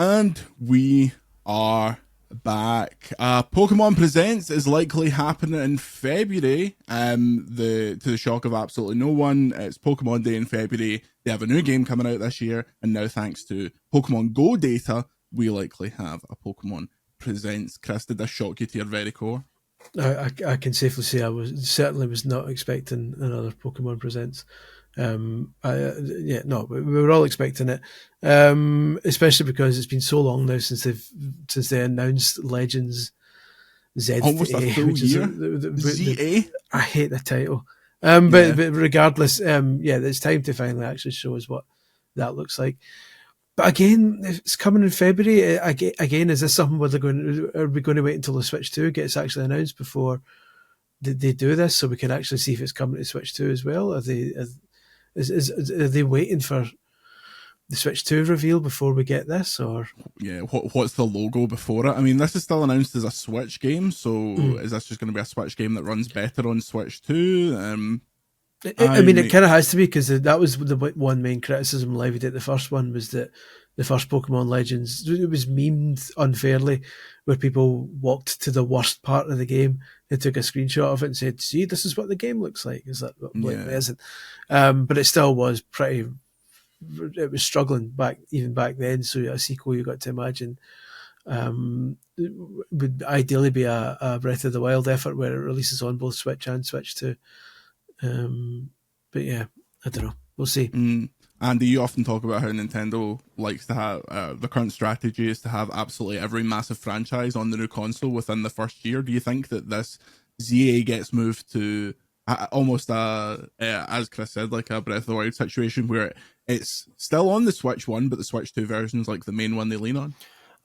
And we are back. Pokemon Presents is likely happening in February. To the shock of absolutely no one, it's Pokemon Day in February. They have a new game coming out this year, and now thanks to Pokemon Go data, we likely have a Pokemon Presents. Chris, did this shock you to your very core? I can safely say I certainly was not expecting another Pokemon Presents. We were all expecting it, especially because it's been so long now since they announced Legends Z. Almost a full year. ZA. I hate the title, but regardless, it's time to finally actually show us what that looks like. But again, it's coming in February. Again, is this something where are we going to wait until the Switch 2 gets actually announced before they do this, so we can actually see if it's coming to Switch 2 as well? Are they waiting for the Switch 2 reveal before we get this, or what's the logo before it? I mean, this is still announced as a Switch game, so is this just going to be a Switch game that runs better on Switch 2? It kind of has to be, because that was the one main criticism levied at the first one, was that the first Pokemon Legends, it was memed unfairly, where people walked to the worst part of the game and took a screenshot of it and said, see, this is what the game looks like. Is that it isn't? But it still was it was struggling even back then, so a sequel, you got to imagine, would ideally be a Breath of the Wild effort where it releases on both Switch and Switch 2. But yeah, I don't know. We'll see. Andy, you often talk about how Nintendo likes to have the current strategy is to have absolutely every massive franchise on the new console within the first year. Do you think that this ZA gets moved to almost as Chris said, like a Breath of the Wild situation where it's still on the Switch 1, but the Switch 2 version is like the main one they lean on?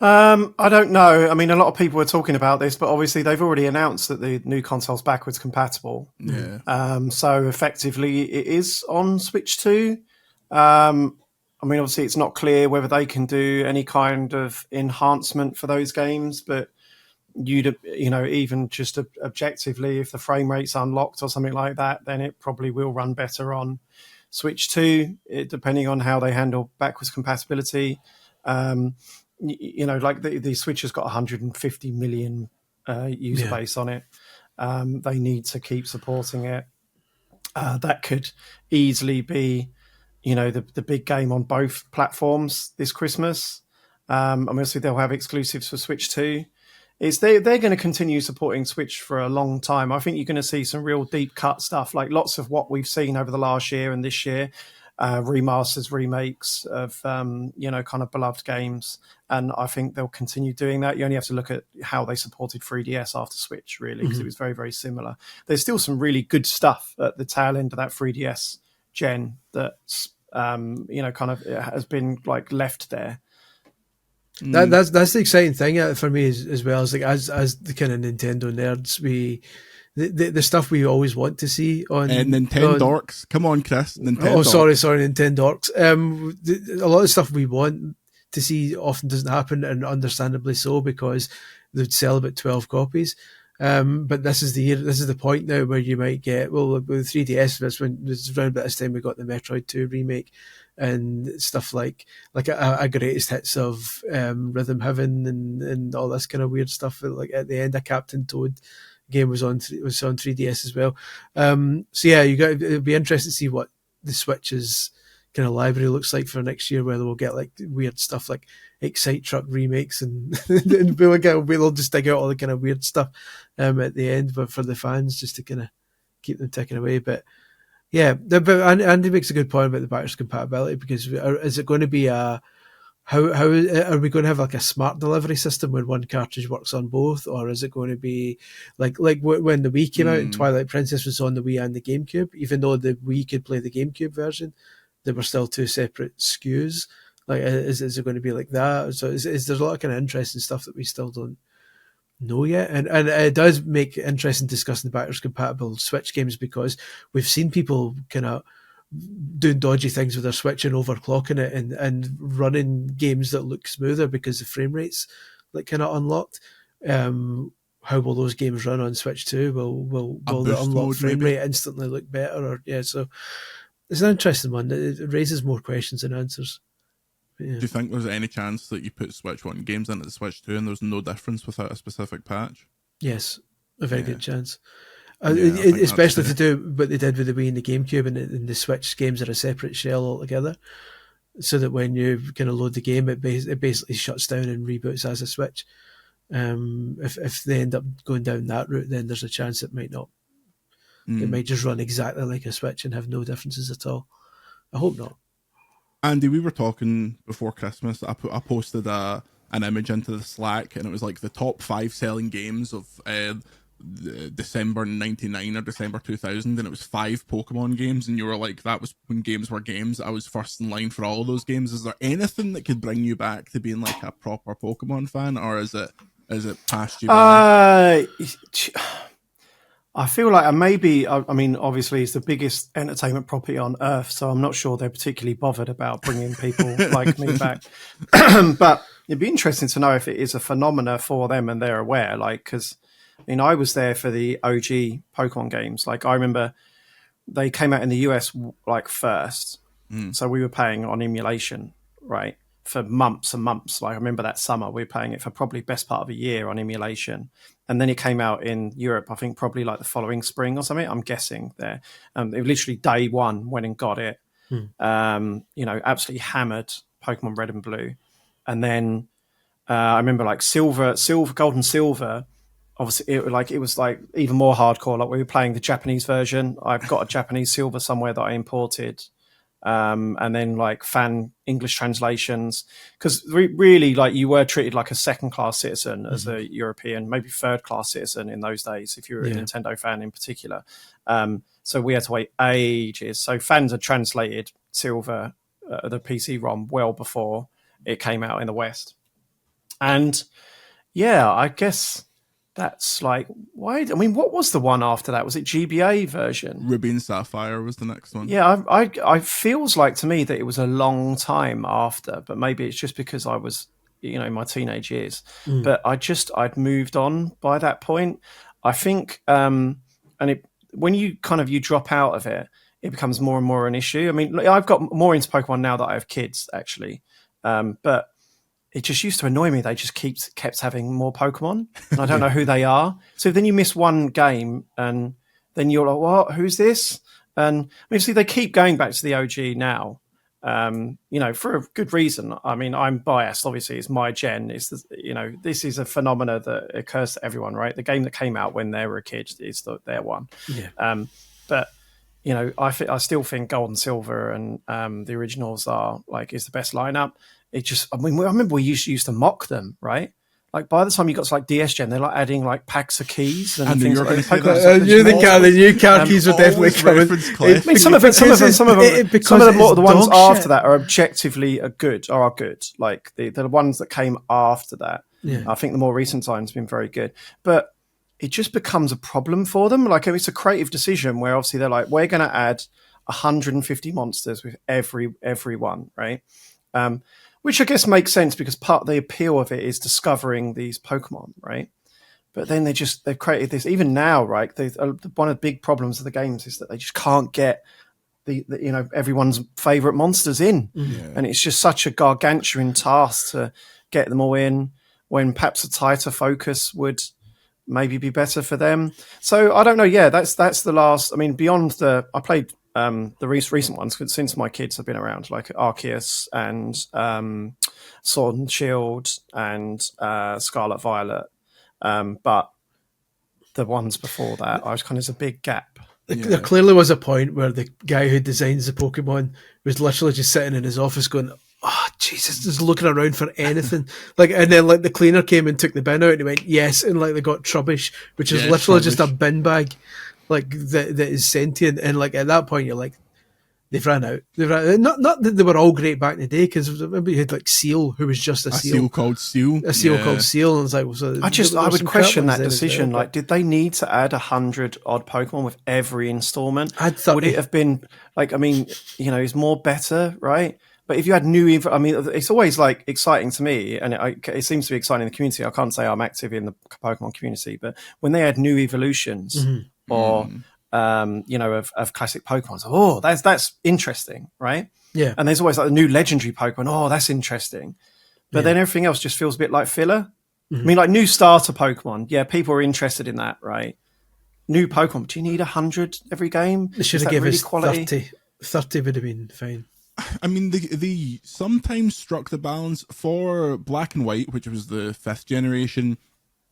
I don't know. I mean, a lot of people are talking about this, but obviously they've already announced that the new console's backwards compatible. Yeah. So effectively it is on Switch 2. I mean, obviously it's not clear whether they can do any kind of enhancement for those games, but even just objectively, if the frame rate's unlocked or something like that, then it probably will run better on Switch 2, depending on how they handle backwards compatibility. Like the Switch has got 150 million user base on it. They need to keep supporting it. That could easily be, the big game on both platforms this Christmas. Obviously they'll have exclusives for Switch 2. They're going to continue supporting Switch for a long time. I think you're going to see some real deep cut stuff, like lots of what we've seen over the last year and this year. Remasters, remakes of kind of beloved games, and I think they'll continue doing that. You only have to look at how they supported 3DS after Switch, really, because it was very, very similar. There's still some really good stuff at the tail end of that 3DS gen that's it has been like left there. That's the exciting thing for me as well. As the kind of Nintendo nerds, we the stuff we always want to see on Nintendo Dorks. Come on, Chris. Nintendo. Oh, sorry, Nintendo Dorks. A lot of stuff we want to see often doesn't happen, and understandably so, because they'd sell about 12 copies. But this is the point now where you might get, well, with 3DS, that's when it's around about this time we got the Metroid 2 remake and stuff like a greatest hits of Rhythm Heaven and all this kind of weird stuff. Like at the end, a Captain Toad game was on 3DS as well. So yeah, it'll be interesting to see what the Switch's kind of library looks like for next year, whether we'll get like weird stuff like Excite Truck remakes and we'll just dig out all the kind of weird stuff at the end, but for the fans, just to kind of keep them ticking away. But yeah, but Andy makes a good point about the backwards compatibility, because is it going to be how are we going to have like a smart delivery system where one cartridge works on both, or is it going to be like when the Wii came out and Twilight Princess was on the Wii and the GameCube, even though the Wii could play the GameCube version, they were still two separate SKUs. Like, is it going to be like that? So there's a lot of kind of interesting stuff that we still don't know yet, and it does make interesting discussing the backwards compatible Switch games, because we've seen people kind of doing dodgy things with their Switch and overclocking it and running games that look smoother because the frame rates like kind of unlocked. How will those games run on Switch 2? Will the unlocked frame rate instantly look better? So it's an interesting one. It raises more questions than answers. Yeah. Do you think there's any chance that you put Switch 1 games into the Switch 2 and there's no difference without a specific patch? Yes, a very good chance. Especially to do what they did with the Wii and the GameCube, and the Switch games are a separate shell altogether, so that when you kind of load the game, it basically shuts down and reboots as a Switch. If they end up going down that route, then there's a chance it might not. It might just run exactly like a Switch and have no differences at all. I hope not. Andy, we were talking before Christmas. I posted an image into the Slack, and it was like the top 5 selling games of December 99 or December 2000, and it was 5 Pokemon games, and you were like, that was when games were games. I was first in line for all of those games. Is there anything that could bring you back to being like a proper Pokemon fan, or is it past you by? I feel like maybe, I mean, obviously it's the biggest entertainment property on earth, so I'm not sure they're particularly bothered about bringing people like me back. But it'd be interesting to know if it is a phenomena for them and they're aware, like, because, I mean, I was there for the OG Pokemon games. Like, I remember they came out in the US, like, first. So we were paying on emulation, right, for months and months. Like, I remember that summer, we were paying it for probably best part of a year on emulation. And then it came out in Europe, I think probably like the following spring or something, I'm guessing there. It was literally day one, went and got it. Absolutely hammered Pokemon Red and Blue. And then I remember like Gold and Silver, obviously it was like even more hardcore. Like we were playing the Japanese version. I've got a Japanese Silver somewhere that I imported. And then like fan English translations, because really like you were treated like a second-class citizen as a European, maybe third-class citizen in those days if you were a Nintendo fan in particular. So we had to wait ages. So fans had translated Silver, the PC-ROM, well before it came out in the West. And yeah, I guess that's like, why? I mean, what was the one after that? Was it GBA version? Ruby and Sapphire was the next one. Yeah, I feels like to me that it was a long time after, but maybe it's just because I was, my teenage years. But I'd moved on by that point. I think, when you drop out of it, it becomes more and more an issue. I mean, I've got more into Pokemon now that I have kids, actually. But it just used to annoy me. They just kept having more Pokemon, and I don't know who they are. So then you miss one game, and then you're like, "What? Who's this?" And obviously they keep going back to the OG now, for a good reason. I mean, I'm biased. Obviously, it's my gen. This is a phenomena that occurs to everyone, right? The game that came out when they were a kid is their one. Yeah. But I still think Gold and Silver and the originals is the best lineup. I remember we used to mock them, right? Like by the time you got to like DS Gen, they're like adding like packs of keys and things like that. I knew the new card keys were definitely coming. I mean, some of them, the ones after that are objectively good. Like the ones that came after that. Yeah. I think the more recent times have been very good, but it just becomes a problem for them. Like, it's a creative decision where obviously they're like, we're going to add 150 monsters with every one, right? Which I guess makes sense because part of the appeal of it is discovering these Pokemon, right? But then they've created this. Even now, right? One of the big problems of the games is that they just can't get the everyone's favorite monsters in, and it's just such a gargantuan task to get them all in. When perhaps a tighter focus would maybe be better for them. So I don't know. Yeah, that's the last. I mean, beyond I played the recent ones since my kids have been around, like Arceus and Sword and Shield and Scarlet Violet. But the ones before that, I was kind of, there's a big gap. There clearly was a point where the guy who designs the Pokemon was literally just sitting in his office going, "Oh Jesus!" just looking around for anything. And then the cleaner came and took the bin out, and he went, "Yes," and they got Trubbish, which is literally just a bin bag, that is sentient. And at that point, you're like, they've ran out. Not that they were all great back in the day, because maybe you had Seal, who was just a seal called Seal. A seal called Seal. And it's I would question that decision. Did they need to add 100 odd Pokemon with every installment? Would it have been it's more better, right? But if you had new, it's always exciting to me, and it seems to be exciting in the community. I can't say I'm active in the Pokemon community, but when they add new evolutions or of classic Pokemon, that's interesting, right? Yeah. And there's always a new legendary Pokemon. Oh, that's interesting. But then everything else just feels a bit like filler. I mean, new starter Pokemon. Yeah, people are interested in that, right? New Pokemon. Do you need 100 every game? They should have given us quality. 30 would have been fine. I mean, they sometimes struck the balance for Black and White, which was the 5th generation.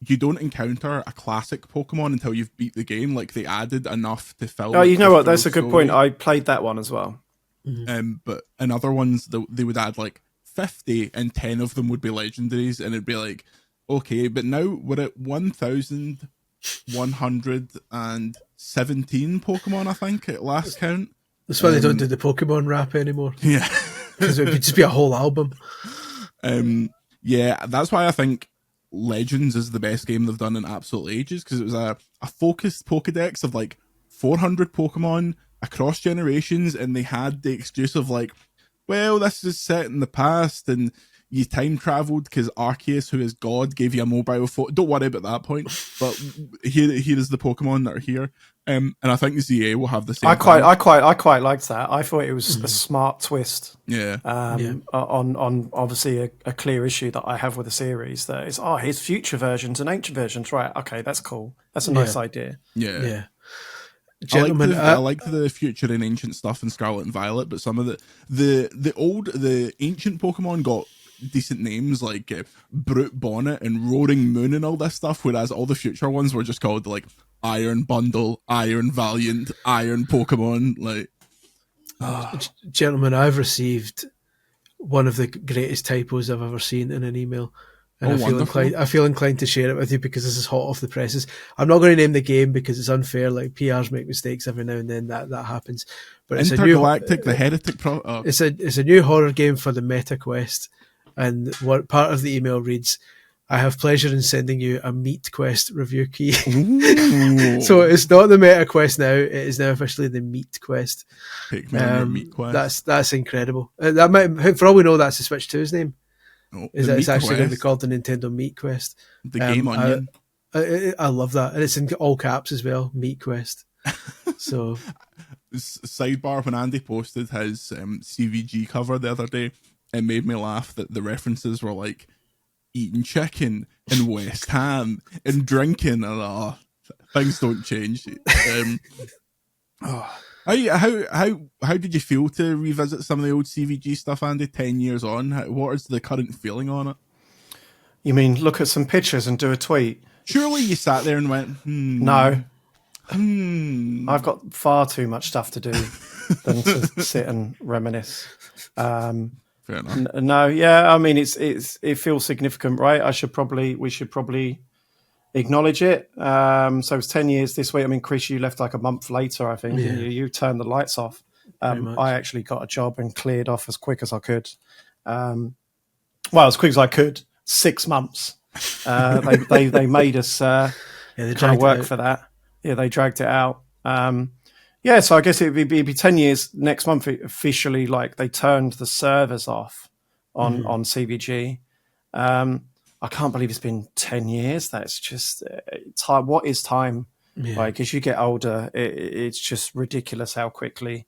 You don't encounter a classic Pokemon until you've beat the game. They added enough to fill. Oh, you know what? That's a good point. I played that one as well. But in other ones, they would add 50, and 10 of them would be legendaries, and it'd be okay. But now we're at 1,117 Pokemon, I think, at last count. That's why they don't do the Pokemon rap anymore. Yeah, because it would just be a whole album. Yeah, that's why I think Legends is the best game they've done in absolute ages, because it was a focused Pokedex of 400 Pokemon across generations, and they had the excuse of this is set in the past and you time traveled because Arceus, who is God, gave you a mobile phone. Don't worry about that point, but here is the Pokemon that are here. And I think ZA will have the same. I quite liked that. I thought it was a smart twist. Yeah. On obviously a clear issue that I have with the series, that is, here's future versions and ancient versions. Right. Okay, that's cool. That's a nice idea. Yeah. Gentlemen, I like the future and ancient stuff in Scarlet and Violet, but some of the ancient Pokemon got decent names like Brute Bonnet and Roaring Moon and all this stuff, whereas all the future ones were just called Iron Bundle, Iron Valiant, Iron Pokemon. Gentlemen, I've received one of the greatest typos I've ever seen in an email. And I feel inclined to share it with you because this is hot off the presses. I'm not going to name the game because it's unfair. PRs make mistakes every now and then. That happens. But it's Intergalactic, the Heretic. It's a new horror game for the Meta Quest, and what part of the email reads, "I have pleasure in sending you a Meat Quest review key." So it's not the Meta Quest now; it is now officially the Meat Quest. Pick me on your Meat Quest. That's incredible. That might, for all we know, that's the Switch 2's name. No, It's actually going to be called the Nintendo Meat Quest. The Game Onion. I love that, and it's in all caps as well. Meat Quest. So, sidebar: when Andy posted his CVG cover the other day, it made me laugh that the references were eating chicken and West Ham and drinking, and things don't change. How did you feel to revisit some of the old CVG stuff, Andy? 10 years on, what is the current feeling on it? You mean look at some pictures and do a tweet? Surely you sat there and went, No. I've got far too much stuff to do than to sit and reminisce. Fair enough. No, yeah, I mean it feels significant, right? We should probably acknowledge it. So it's 10 years this week. I mean, Chris, you left a month later, I think. Yeah. You turned the lights off. I actually got a job and cleared off as quick as I could. As quick as I could. 6 months. They made us they kind of work it for that. Yeah, they dragged it out. So I guess it'd be 10 years next month officially. Like they turned the servers off on CVG. I can't believe it's been 10 years. That's just time. What is time? Yeah. Like as you get older, it's just ridiculous how quickly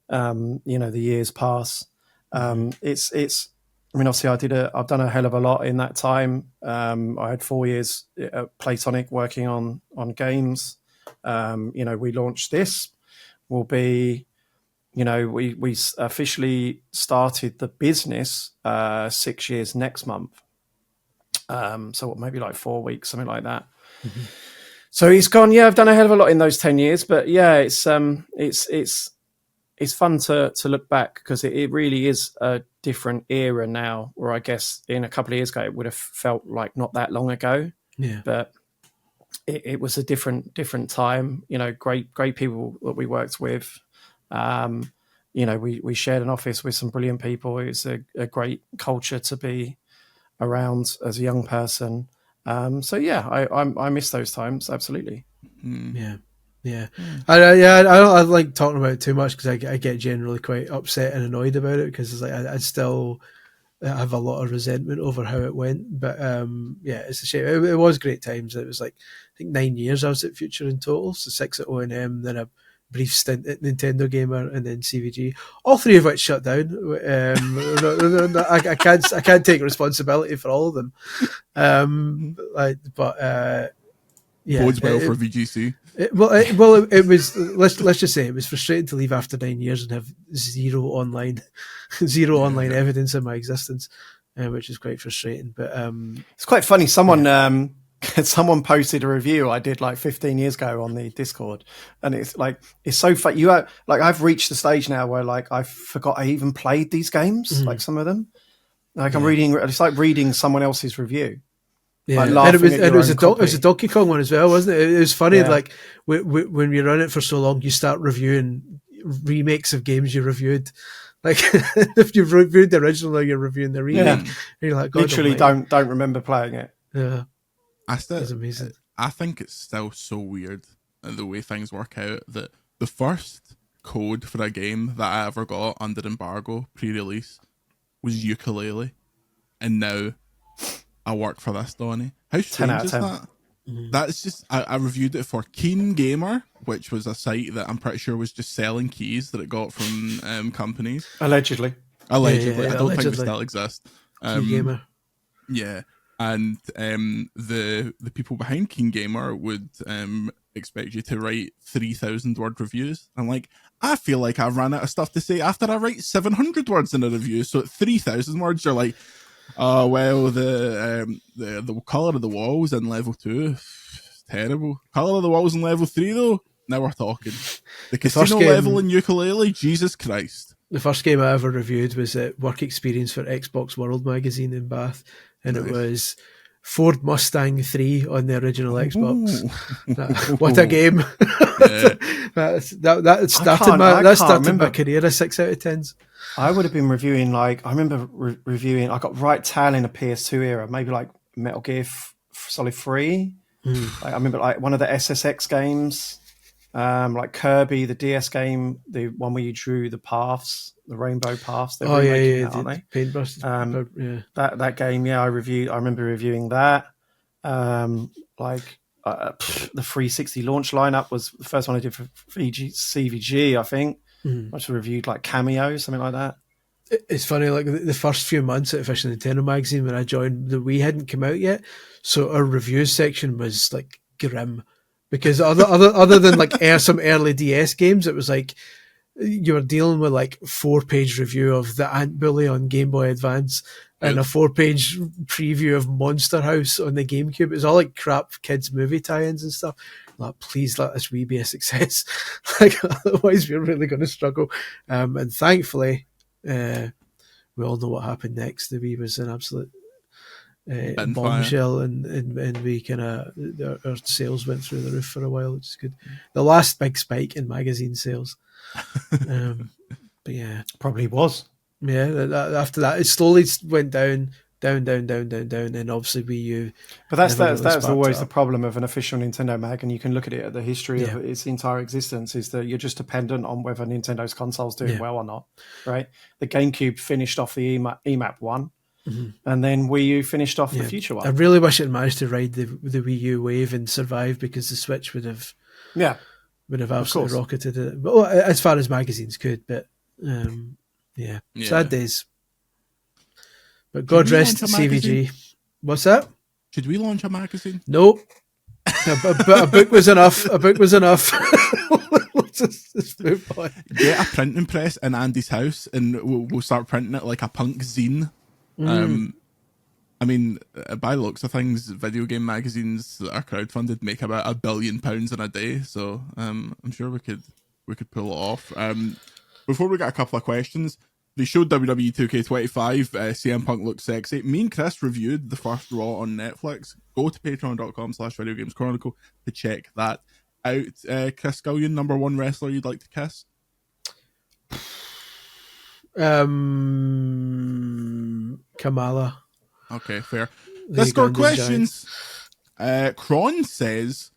the years pass. It's. I mean, obviously, I've done a hell of a lot in that time. I had 4 years at Playtonic working on games. We launched this. Will be, we officially started the business 6 years next month. So maybe like 4 weeks, something like that. Mm-hmm. So it's gone. Yeah, I've done a hell of a lot in those 10 years. But yeah, it's fun to look back because it really is a different era now. Where I guess in a couple of years ago it would have felt like not that long ago. Yeah, but it was a different time. Great people that we worked with. We shared an office with some brilliant people. It's a great culture to be around as a young person. I miss those times absolutely. Yeah. I don't like talking about it too much because I get generally quite upset and annoyed about it because it's like I still have a lot of resentment over how it went. But it's a shame. It was great times. It was like I think 9 years I was at Future in total, so 6 at O&M, then a brief stint at Nintendo Gamer, and then CVG. All three of which shut down. I can't take responsibility for all of them. Bodes well for VGC. It was. Let's just say it was frustrating to leave after 9 years and have zero online evidence of my existence, which is quite frustrating. But it's quite funny. Someone posted a review I did like 15 years ago on the Discord, and it's so funny. I've reached the stage now where like I forgot I even played these games. Like some of them, I'm reading. It's like reading someone else's review. Yeah, and it was a Donkey Kong one as well, wasn't it? It was funny, like when you run it for so long, you start reviewing remakes of games you reviewed. Like if you've reviewed the original, now you're reviewing the remake. And you're like, God, literally don't remember playing it. Yeah, it's amazing. I think it's still so weird the way things work out that the first code for a game that I ever got under embargo pre-release was Ukulele, and now I work for this, Donnie. How strange is that? That's just, I reviewed it for Keen Gamer, which was a site that I'm pretty sure was just selling keys that it got from companies. Allegedly. I don't think they still exist. Keen Gamer. Yeah. And the people behind Keen Gamer would expect you to write 3,000 word reviews. I'm like, I feel like I've ran out of stuff to say after I write 700 words in a review. So at 3,000 words, you're like, oh, well, the colour of the walls in level 2, terrible. Colour of the walls in level 3, though, now we're talking. The casino level in Ukulele, Jesus Christ. The first game I ever reviewed was at Work Experience for Xbox World magazine in Bath, and it was Ford Mustang 3 on the original Xbox. What a game. That started my career a 6 out of 10s. I would have been reviewing, I remember reviewing, I got right tail in the PS2 era, maybe like Metal Gear Solid 3. I remember one of the SSX games, like Kirby, the DS game, the one where you drew the paths, the rainbow paths. They're remaking that, aren't they? Paintbrush. That game, I remember reviewing that. The 360 launch lineup was the first one I did for CVG, I think. Which reviewed like Cameo, something like that. It's funny, like the first few months at Official Nintendo magazine when I joined, the Wii hadn't come out yet, so our reviews section was like grim because other than like some early DS games, it was like you were dealing with like 4-page review of the Ant Bully on Game Boy Advance and a 4-page preview of Monster House on the GameCube. It was all like crap kids movie tie-ins and stuff. Like, please let this Wii be a success. Otherwise we're really going to struggle. And thankfully, we all know what happened next. The Wii was an absolute bombshell, and we kind of our sales went through the roof for a while, which is good. The last big spike in magazine sales. But yeah, probably was. Yeah, after that, it slowly went down down, and obviously Wii U. But that's always the problem of an official Nintendo mag, and you can look at it at the history of its entire existence, is that you're just dependent on whether Nintendo's console's doing well or not, right? The GameCube finished off the EMAP one, and then Wii U finished off the future one. I really wish it managed to ride the Wii U wave and survive, because the Switch would have absolutely rocketed it. Well, as far as magazines could, but sad days. But God rest CVG. What's that? Should we launch a magazine? Nope. a book was enough. Let's just move on. Get a printing press in Andy's house, and we'll start printing it like a punk zine. I mean, by the looks of things, video game magazines that are crowdfunded make about £1 billion in a day. So I'm sure we could pull it off. Before we get a couple of questions, they showed WWE 2K25. CM Punk looked sexy. Me and Chris reviewed the first Raw on Netflix. Go to patreon.com/Video Games Chronicle to check that out. Chris Scullion, number one wrestler you'd like to kiss? Kamala. Okay, fair. Discord questions. Kron says,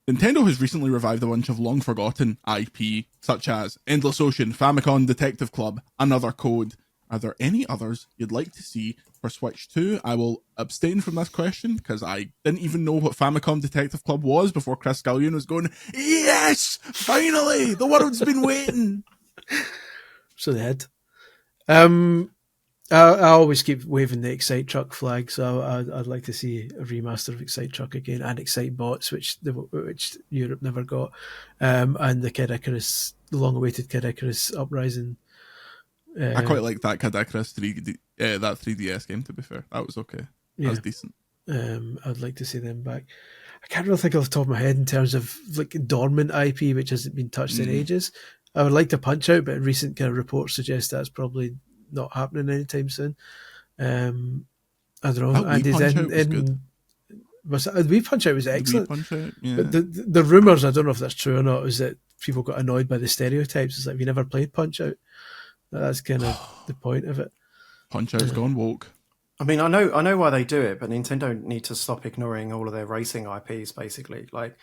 Nintendo has recently revived a bunch of long-forgotten IP, such as Endless Ocean, Famicom Detective Club, Another Code. Are there any others you'd like to see for Switch 2? I will abstain from this question, because I didn't even know what Famicom Detective Club was before Chris Scullion was going, yes! Finally! The world's been waiting! So they had. I always keep waving the Excite Truck flag, so I'd like to see a remaster of Excite Truck again, and Excite Bots, which Europe never got, and the Kid Icarus, the long-awaited Kid Icarus Uprising. I quite like that Kid Icarus 3D, that 3DS game. To be fair, that was okay. That was decent. I'd like to see them back. I can't really think off the top of my head in terms of like dormant IP which hasn't been touched in ages. I would like to Punch Out, but recent kind of reports suggest that's probably not happening anytime soon. I don't know. Andy's in. Wii Punch Out was excellent. Punch Out, yeah. But the rumours, I don't know if that's true or not, is that people got annoyed by the stereotypes. It's like, have you never played Punch Out? That's kind of the point of it. Punch Out's gone woke. I mean, I know why they do it, but Nintendo need to stop ignoring all of their racing IPs, basically. Like,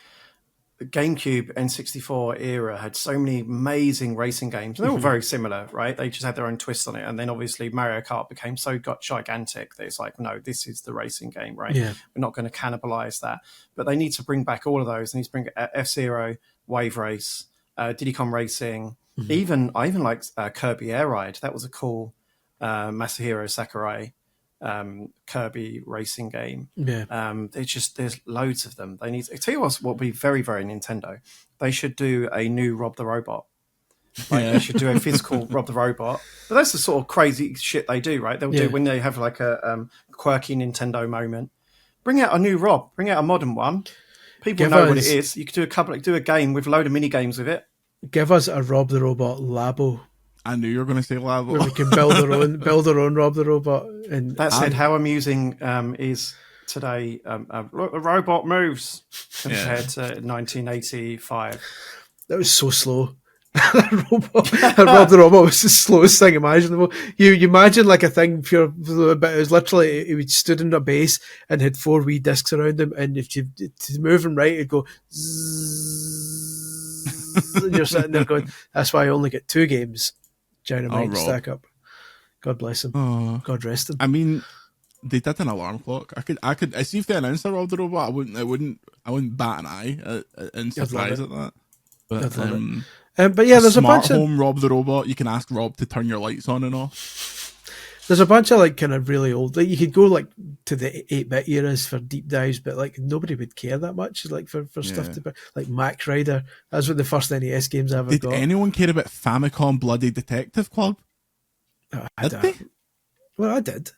the GameCube N64 era had so many amazing racing games. They're all very similar, right? They just had their own twist on it. And then obviously Mario Kart became so gigantic that it's like, no, this is the racing game, right? Yeah. We're not going to cannibalize that. But they need to bring back all of those. They need to bring F-Zero, Wave Race, Diddy Kong Racing. I even liked Kirby Air Ride. That was a cool Masahiro Sakurai Kirby racing game. There's loads of them. They need to tell you what would be very, very Nintendo. They should do a new Rob the Robot. They should do a physical Rob the Robot. But that's the sort of crazy shit they do, right? They'll do when they have like a quirky Nintendo moment. Bring out a new Rob. Bring out a modern one. People know what it is. You could do a game with a load of mini games with it. Give us a Rob the Robot Labo. I knew you were going to say Labo. Where we can build our own Rob the Robot. And that said, how amusing is today? Look, the robot moves compared to 1985. That was so slow. Rob the Robot was the slowest thing imaginable. You imagine like a thing pure, but it was literally he stood in a base and had 4 wee discs around him, and if you to move him right, it'd go zzz, and you're sitting there going, "That's why I only get 2 games." Dynamite stack up. God bless him. God rest him. I mean, they did an alarm clock. I could see if they announced a Rob the Robot. I wouldn't bat an eye in surprise at that. But yeah, there's a bunch of home Rob the Robot. You can ask Rob to turn your lights on and off. There's a bunch of like kind of really old. Like you could go like to the 8-bit eras for deep dives, but like nobody would care that much. Like for stuff to like Mac Rider. That's what the first NES games I ever got. Did anyone care about Famicom Bloody Detective Club? Did they? Well, I did.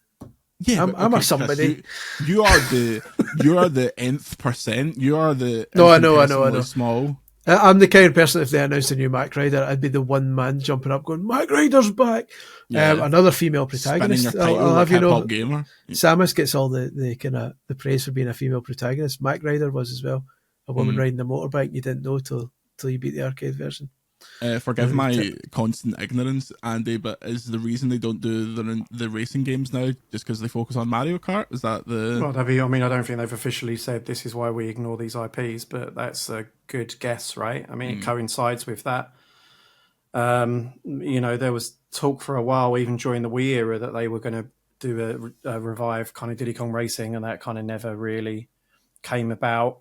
Yeah, I'm a somebody. Chris, you are the nth percent. You are the I know. Small. I'm the kind of person, if they announced a new Mac Rider, I'd be the one man jumping up going, Mac Rider's back. Another female protagonist. I'll have you know, gamer. Samus gets all the kind of the praise for being a female protagonist. Mac Rider was as well. A woman riding a motorbike you didn't know till you beat the arcade version. Forgive my constant ignorance, Andy, but is the reason they don't do the racing games now just because they focus on Mario Kart? Is that the... Well, I don't think they've officially said this is why we ignore these IPs, but that's a good guess, right? I mean, it coincides with that. There was talk for a while, even during the Wii era, that they were going to do a revive kind of Diddy Kong Racing, and that kind of never really came about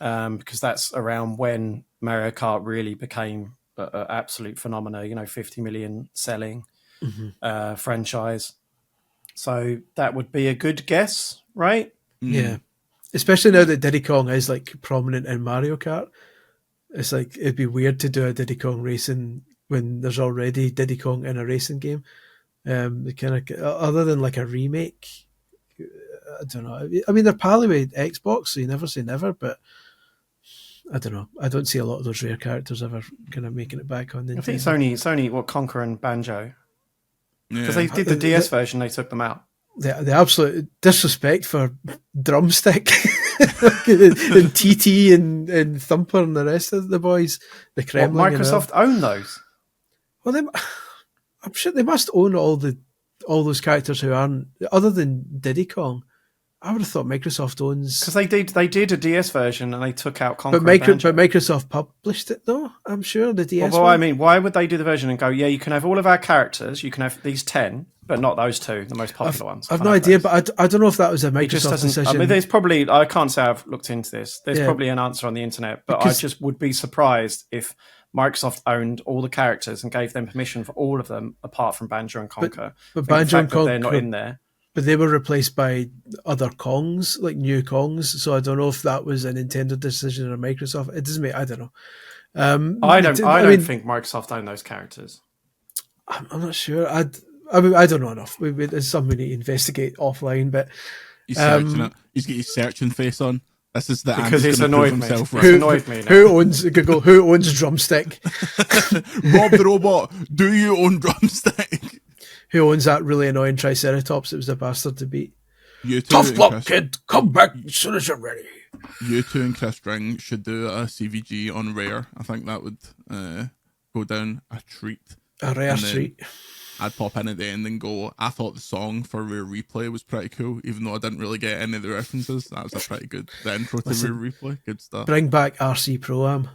because that's around when Mario Kart really became an absolute phenomena, 50 million selling franchise. So that would be a good guess, right? Yeah. Especially now that Diddy Kong is like prominent in Mario Kart. It's like, it'd be weird to do a Diddy Kong Racing when there's already Diddy Kong in a racing game. Other than like a remake, I don't know. I mean, they're pally with Xbox, so you never say never, but I don't know. I don't see a lot of those rare characters ever kind of making it back on Nintendo. I think it's only what, Conker and Banjo. Because they did the DS version, they took them out. The absolute disrespect for Drumstick and TT and Thumper and the rest of the boys. The Kremlin. Well, Microsoft own those. Well, I'm sure they must own all those characters who aren't, other than Diddy Kong. I would have thought Microsoft owns, because they did a DS version and they took out Conker. But Microsoft published it though. I'm sure the DS. Well, I mean, why would they do the version and go, yeah, you can have all of our characters, you can have these 10, but not those two, the most popular ones. I've no idea, but I don't know if that was a Microsoft decision. I mean, there's probably, I can't say I've looked into this. There's probably an answer on the internet, but I just would be surprised if Microsoft owned all the characters and gave them permission for all of them, apart from Banjo and Conker. But Banjo and Conker, they're not in there. But they were replaced by other Kongs, like new Kongs. So I don't know if that was a Nintendo decision or Microsoft. It doesn't make. I don't know. I don't think Microsoft owned those characters. I'm not sure. I don't know enough. It's something we need to investigate offline. But he's searching it. He's got his searching face on. This is the because it's annoyed me. Right. It's annoyed me now. Who owns Google? Who owns Drumstick? Rob the Robot. Do you own Drumstick? Who owns that really annoying Triceratops? It was a bastard to beat. Tough luck, kid. Come back as soon as you're ready. You two and Chris Ring should do a CVG on Rare. I think that would go down a treat. A rare treat. I'd pop in at the end and go, I thought the song for Rare Replay was pretty cool, even though I didn't really get any of the references. That was a pretty good intro to Rare Replay. Good stuff. Bring back RC Pro-Am.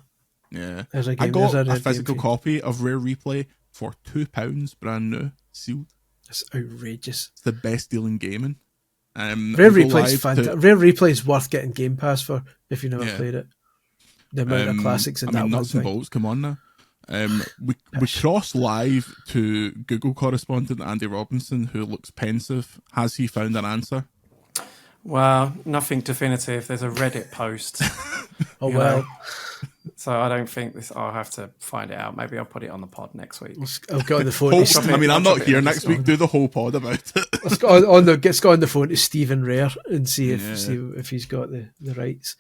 Yeah. I got a physical copy of Rare Replay for £2, brand new, sealed. That's outrageous. It's the best deal in gaming. Rare Replay is fantastic. Rare Replay is worth getting Game Pass for if you've never played it. The amount of classics in that nuts and bolts, come on now. We cross live to Google correspondent Andy Robinson, who looks pensive. Has he found an answer? Well, nothing definitive. There's a Reddit post. Oh well. So I don't think this. I'll have to find it out. Maybe I'll put it on the pod next week. I'll go on the phone. I'm not here next week. Do the whole pod about it. Let's go on the phone to Stephen Rare and see if he's got the rights.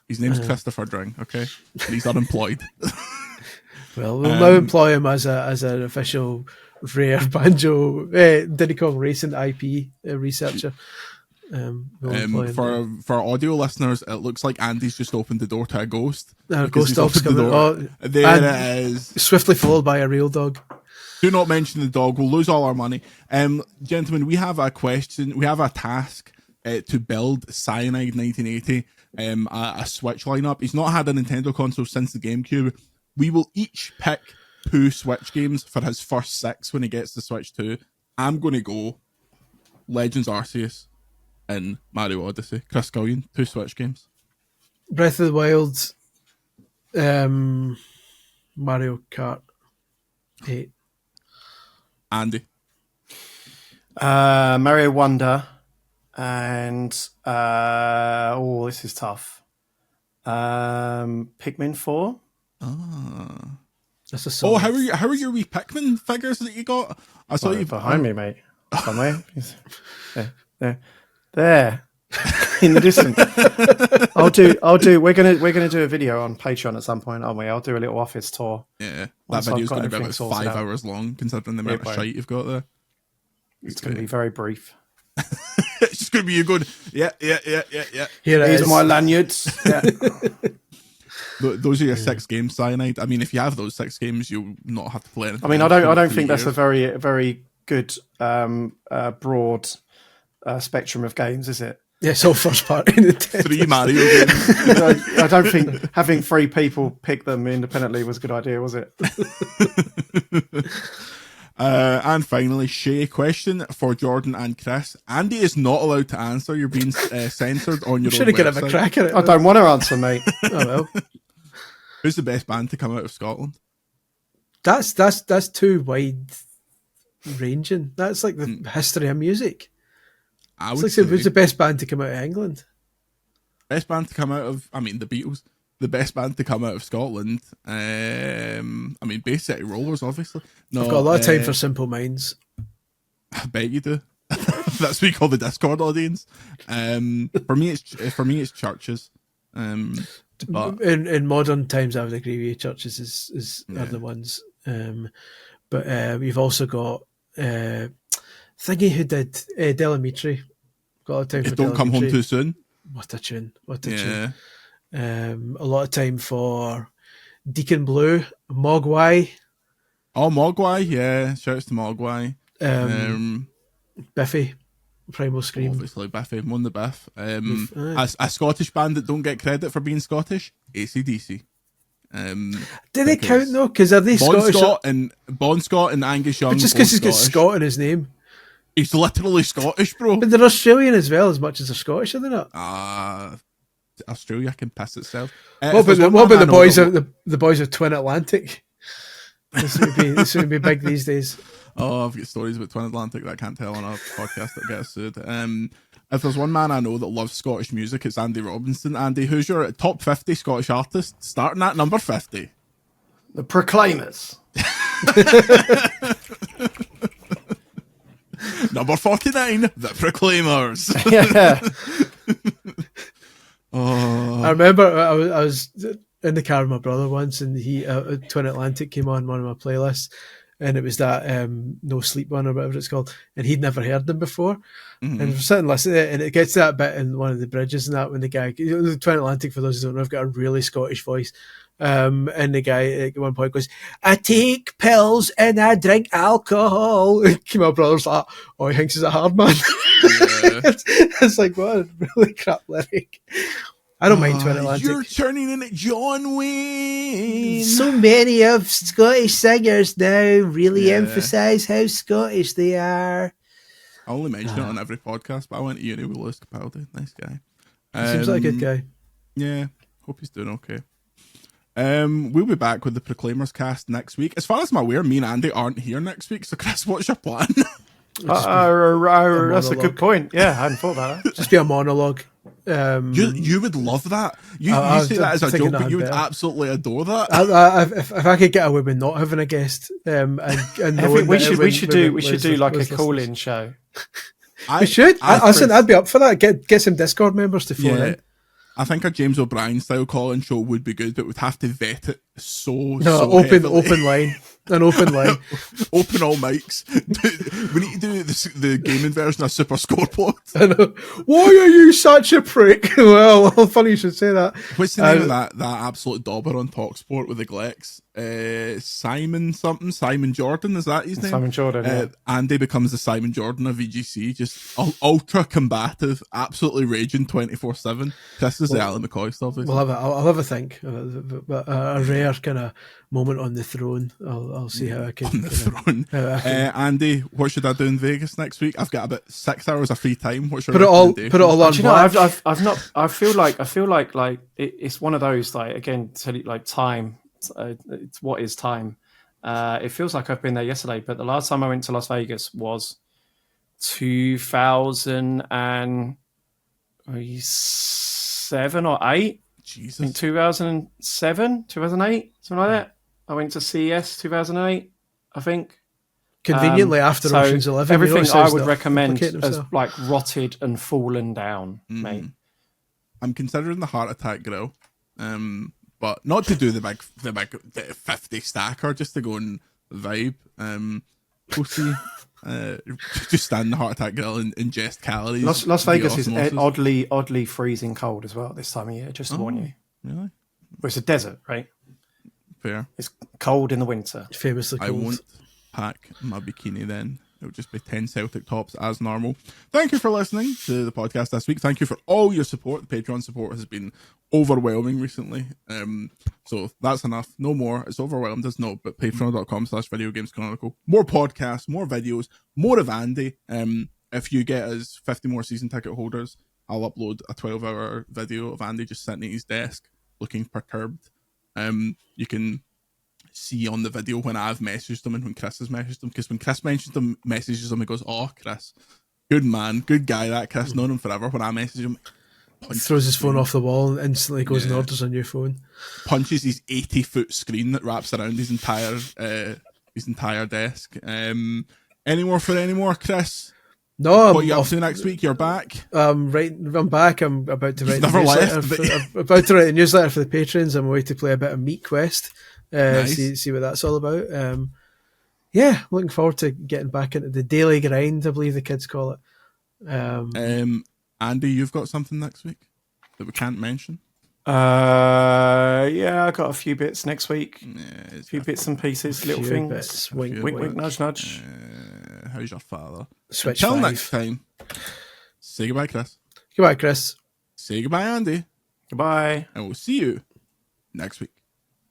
His name's Christopher Dring. Okay, he's unemployed. Well, we'll now employ him as an official Rare Banjo Diddy Kong Racing IP researcher. For audio listeners, it looks like Andy's just opened the door to a ghost. A ghost dog's coming. There it is. Swiftly followed by a real dog. Do not mention the dog. We'll lose all our money. Gentlemen, we have a question. We have a task to build Cyanide 1980, a Switch lineup. He's not had a Nintendo console since the GameCube. We will each pick 2 Switch games for his first 6 when he gets the Switch 2. I'm going to go Legends Arceus and Mario Odyssey. Chris Scullion, 2 Switch games. Breath of the Wild, Mario Kart 8. Andy. Mario Wonder and this is tough. Pikmin 4. That's a song. Oh, how are your wee Pikmin figures that you got? I saw you behind me, mate. Somewhere. There. In the distance. I'll do. We're gonna do a video on Patreon at some point, aren't we? I'll do a little office tour. Yeah, that video's going to be about 5 hours long, considering the amount of shite you've got there. It's going to be very brief. It's just going to be you going, yeah. These are my lanyards. Yeah. Those are your 6 games, Cyanide. I mean, if you have those 6 games, you'll not have to play anything. I mean, I don't think that's a very good broad spectrum of games, is it? Yeah, it's all first party. 3 Mario games. I don't think having 3 people pick them independently was a good idea, was it? And finally, Shay, question for Jordan and Chris. Andy is not allowed to answer. You're being censored on your own Should have given him a crack at it. I don't want to answer, mate. Oh well. Who's the best band to come out of Scotland? That's too wide ranging. That's like the history of music. I It's would like say who's the best band to come out of England? best band to come out of, I mean, the Beatles. The best band to come out of Scotland. I mean, Bay City Rollers, obviously. No, I've got a lot of time for Simple Minds. I bet you do. That's what we call the Discord audience. For me, it's Churches. But In modern times, I would agree with you. Churches are the ones. But we've also got thingy who did Delamitri. Got a lot of time for Don't Come Home Too Soon. What a tune! What a tune! A lot of time for Deacon Blue, Mogwai. Oh, Mogwai, yeah. Shouts to Mogwai. Biffy, Primal Scream. Obviously, Biffy, won the Biff. A Scottish band that don't get credit for being Scottish, AC/DC. Do they count though? Because are they Scottish? Bon Scott and Angus Young. But just because he's got Scott in his name. He's literally Scottish, bro. But they're Australian as well, as much as they're Scottish, are they not? Australia can piss itself. What about the boys of Twin Atlantic? This would be big these days. Oh, I've got stories about Twin Atlantic that I can't tell on a podcast that gets sued. If there's one man I know that loves Scottish music, it's Andy Robinson. Andy, who's your top 50 Scottish artist? Starting at number 50. The Proclaimers. Number 49, The Proclaimers. Yeah. Oh. I remember I was in the car with my brother once, and he Twin Atlantic came on one of my playlists, and it was that No Sleep one or whatever it's called, and he'd never heard them before. And we're sitting listening to it, and it gets to that bit in one of the bridges and that when the guy, Twin Atlantic, for those who don't know, I've got a really Scottish voice. And the guy at one point goes, I take pills and I drink alcohol. And my brother's like, oh, he thinks he's a hard man. Yeah. it's like, what a really crap lyric. I don't mind Twin Atlantic. You're turning into John Wayne. So many of Scottish singers now really emphasise how Scottish they are. I only mention it on every podcast, but I went to uni with Lewis Capaldi. Nice guy. Seems like a good guy. Yeah, hope he's doing okay. We'll be back with the Proclaimers cast next week. As far as I'm aware, me and Andy aren't here next week, so Chris, what's your plan? That's a good point. Yeah, I hadn't thought about that. Just be a monologue. You would love that. You say that as a joke, but you would absolutely adore that. If I could get away with not having a guest, and we should do like a call-in show. We should. I'd be up for that. Get some Discord members to phone in. I think a James O'Brien style call-in show would be good, but we'd have to vet it so open line. An open line. Open all mics. We need to do the gaming version of Super Scoreboard. I know. Why are you such a prick? Well, funny you should say that. What's the name of that absolute dauber on TalkSport with the Glex? Simon Jordan, is that his name? Simon Jordan, yeah. Andy becomes the Simon Jordan of VGC, just ultra combative, absolutely raging 24/7. This is the Alan McCoy stuff. I'll have a think. A rare kind of moment on the throne. I'll see how I can. On the throne. Andy, what should I do in Vegas next week? I've got about 6 hours of free time. What's your put it all on. Do you know, I've not. I feel like it's one of those, like, again, like time. It's what is time. It feels like I've been there yesterday, but the last time I went to Las Vegas was 2007 or 8. Jesus. In 2007, 2008, something like that. I went to CES 2008, I think. Conveniently after Ocean's 11. Everything I would recommend as like rotted and fallen down, mate. I'm considering the Heart Attack Grill. But not to do the big 50 stacker, just to go and vibe. We'll see. Just stand in the Heart Attack Grill and ingest calories. Las Vegas is oddly freezing cold as well this time of year, just to warn you. Really? Well, it's a desert, right? Fair. It's cold in the winter. Famously cold. I won't pack my bikini then. It would just be 10 Celtic tops as normal. Thank you for listening to the podcast this week. Thank you for all your support. The Patreon support has been overwhelming recently. So that's enough. No more. It's overwhelmed us, no, but patreon.com/Video Games Chronicle. More podcasts, more videos, more of Andy. If you get us 50 more season ticket holders, I'll upload a 12-hour video of Andy just sitting at his desk looking perturbed. You can see on the video when I've messaged him and when Chris has messaged him, because when Chris messages him, he goes, "Oh, Chris, good man, good guy, that Chris, known him forever." When I message him, throws his phone off the wall and instantly goes and orders a new phone. Punches his 80-foot screen that wraps around his entire desk. Any more, Chris? No, what are you up to next week? You're back. I'm back. I'm about to write. Never left. I'm about to write a newsletter for the patrons. I'm away to play a bit of Meat Quest. Nice. See what that's all about. Looking forward to getting back into the daily grind, I believe the kids call it. Andy, you've got something next week that we can't mention? I got a few bits next week. A few bits and pieces, little things. Bits. Wink, wink, nudge, nudge. How's your father? Switch Until 5. next time, say goodbye, Chris. Goodbye, Chris. Say goodbye, Andy. Goodbye. And we'll see you next week.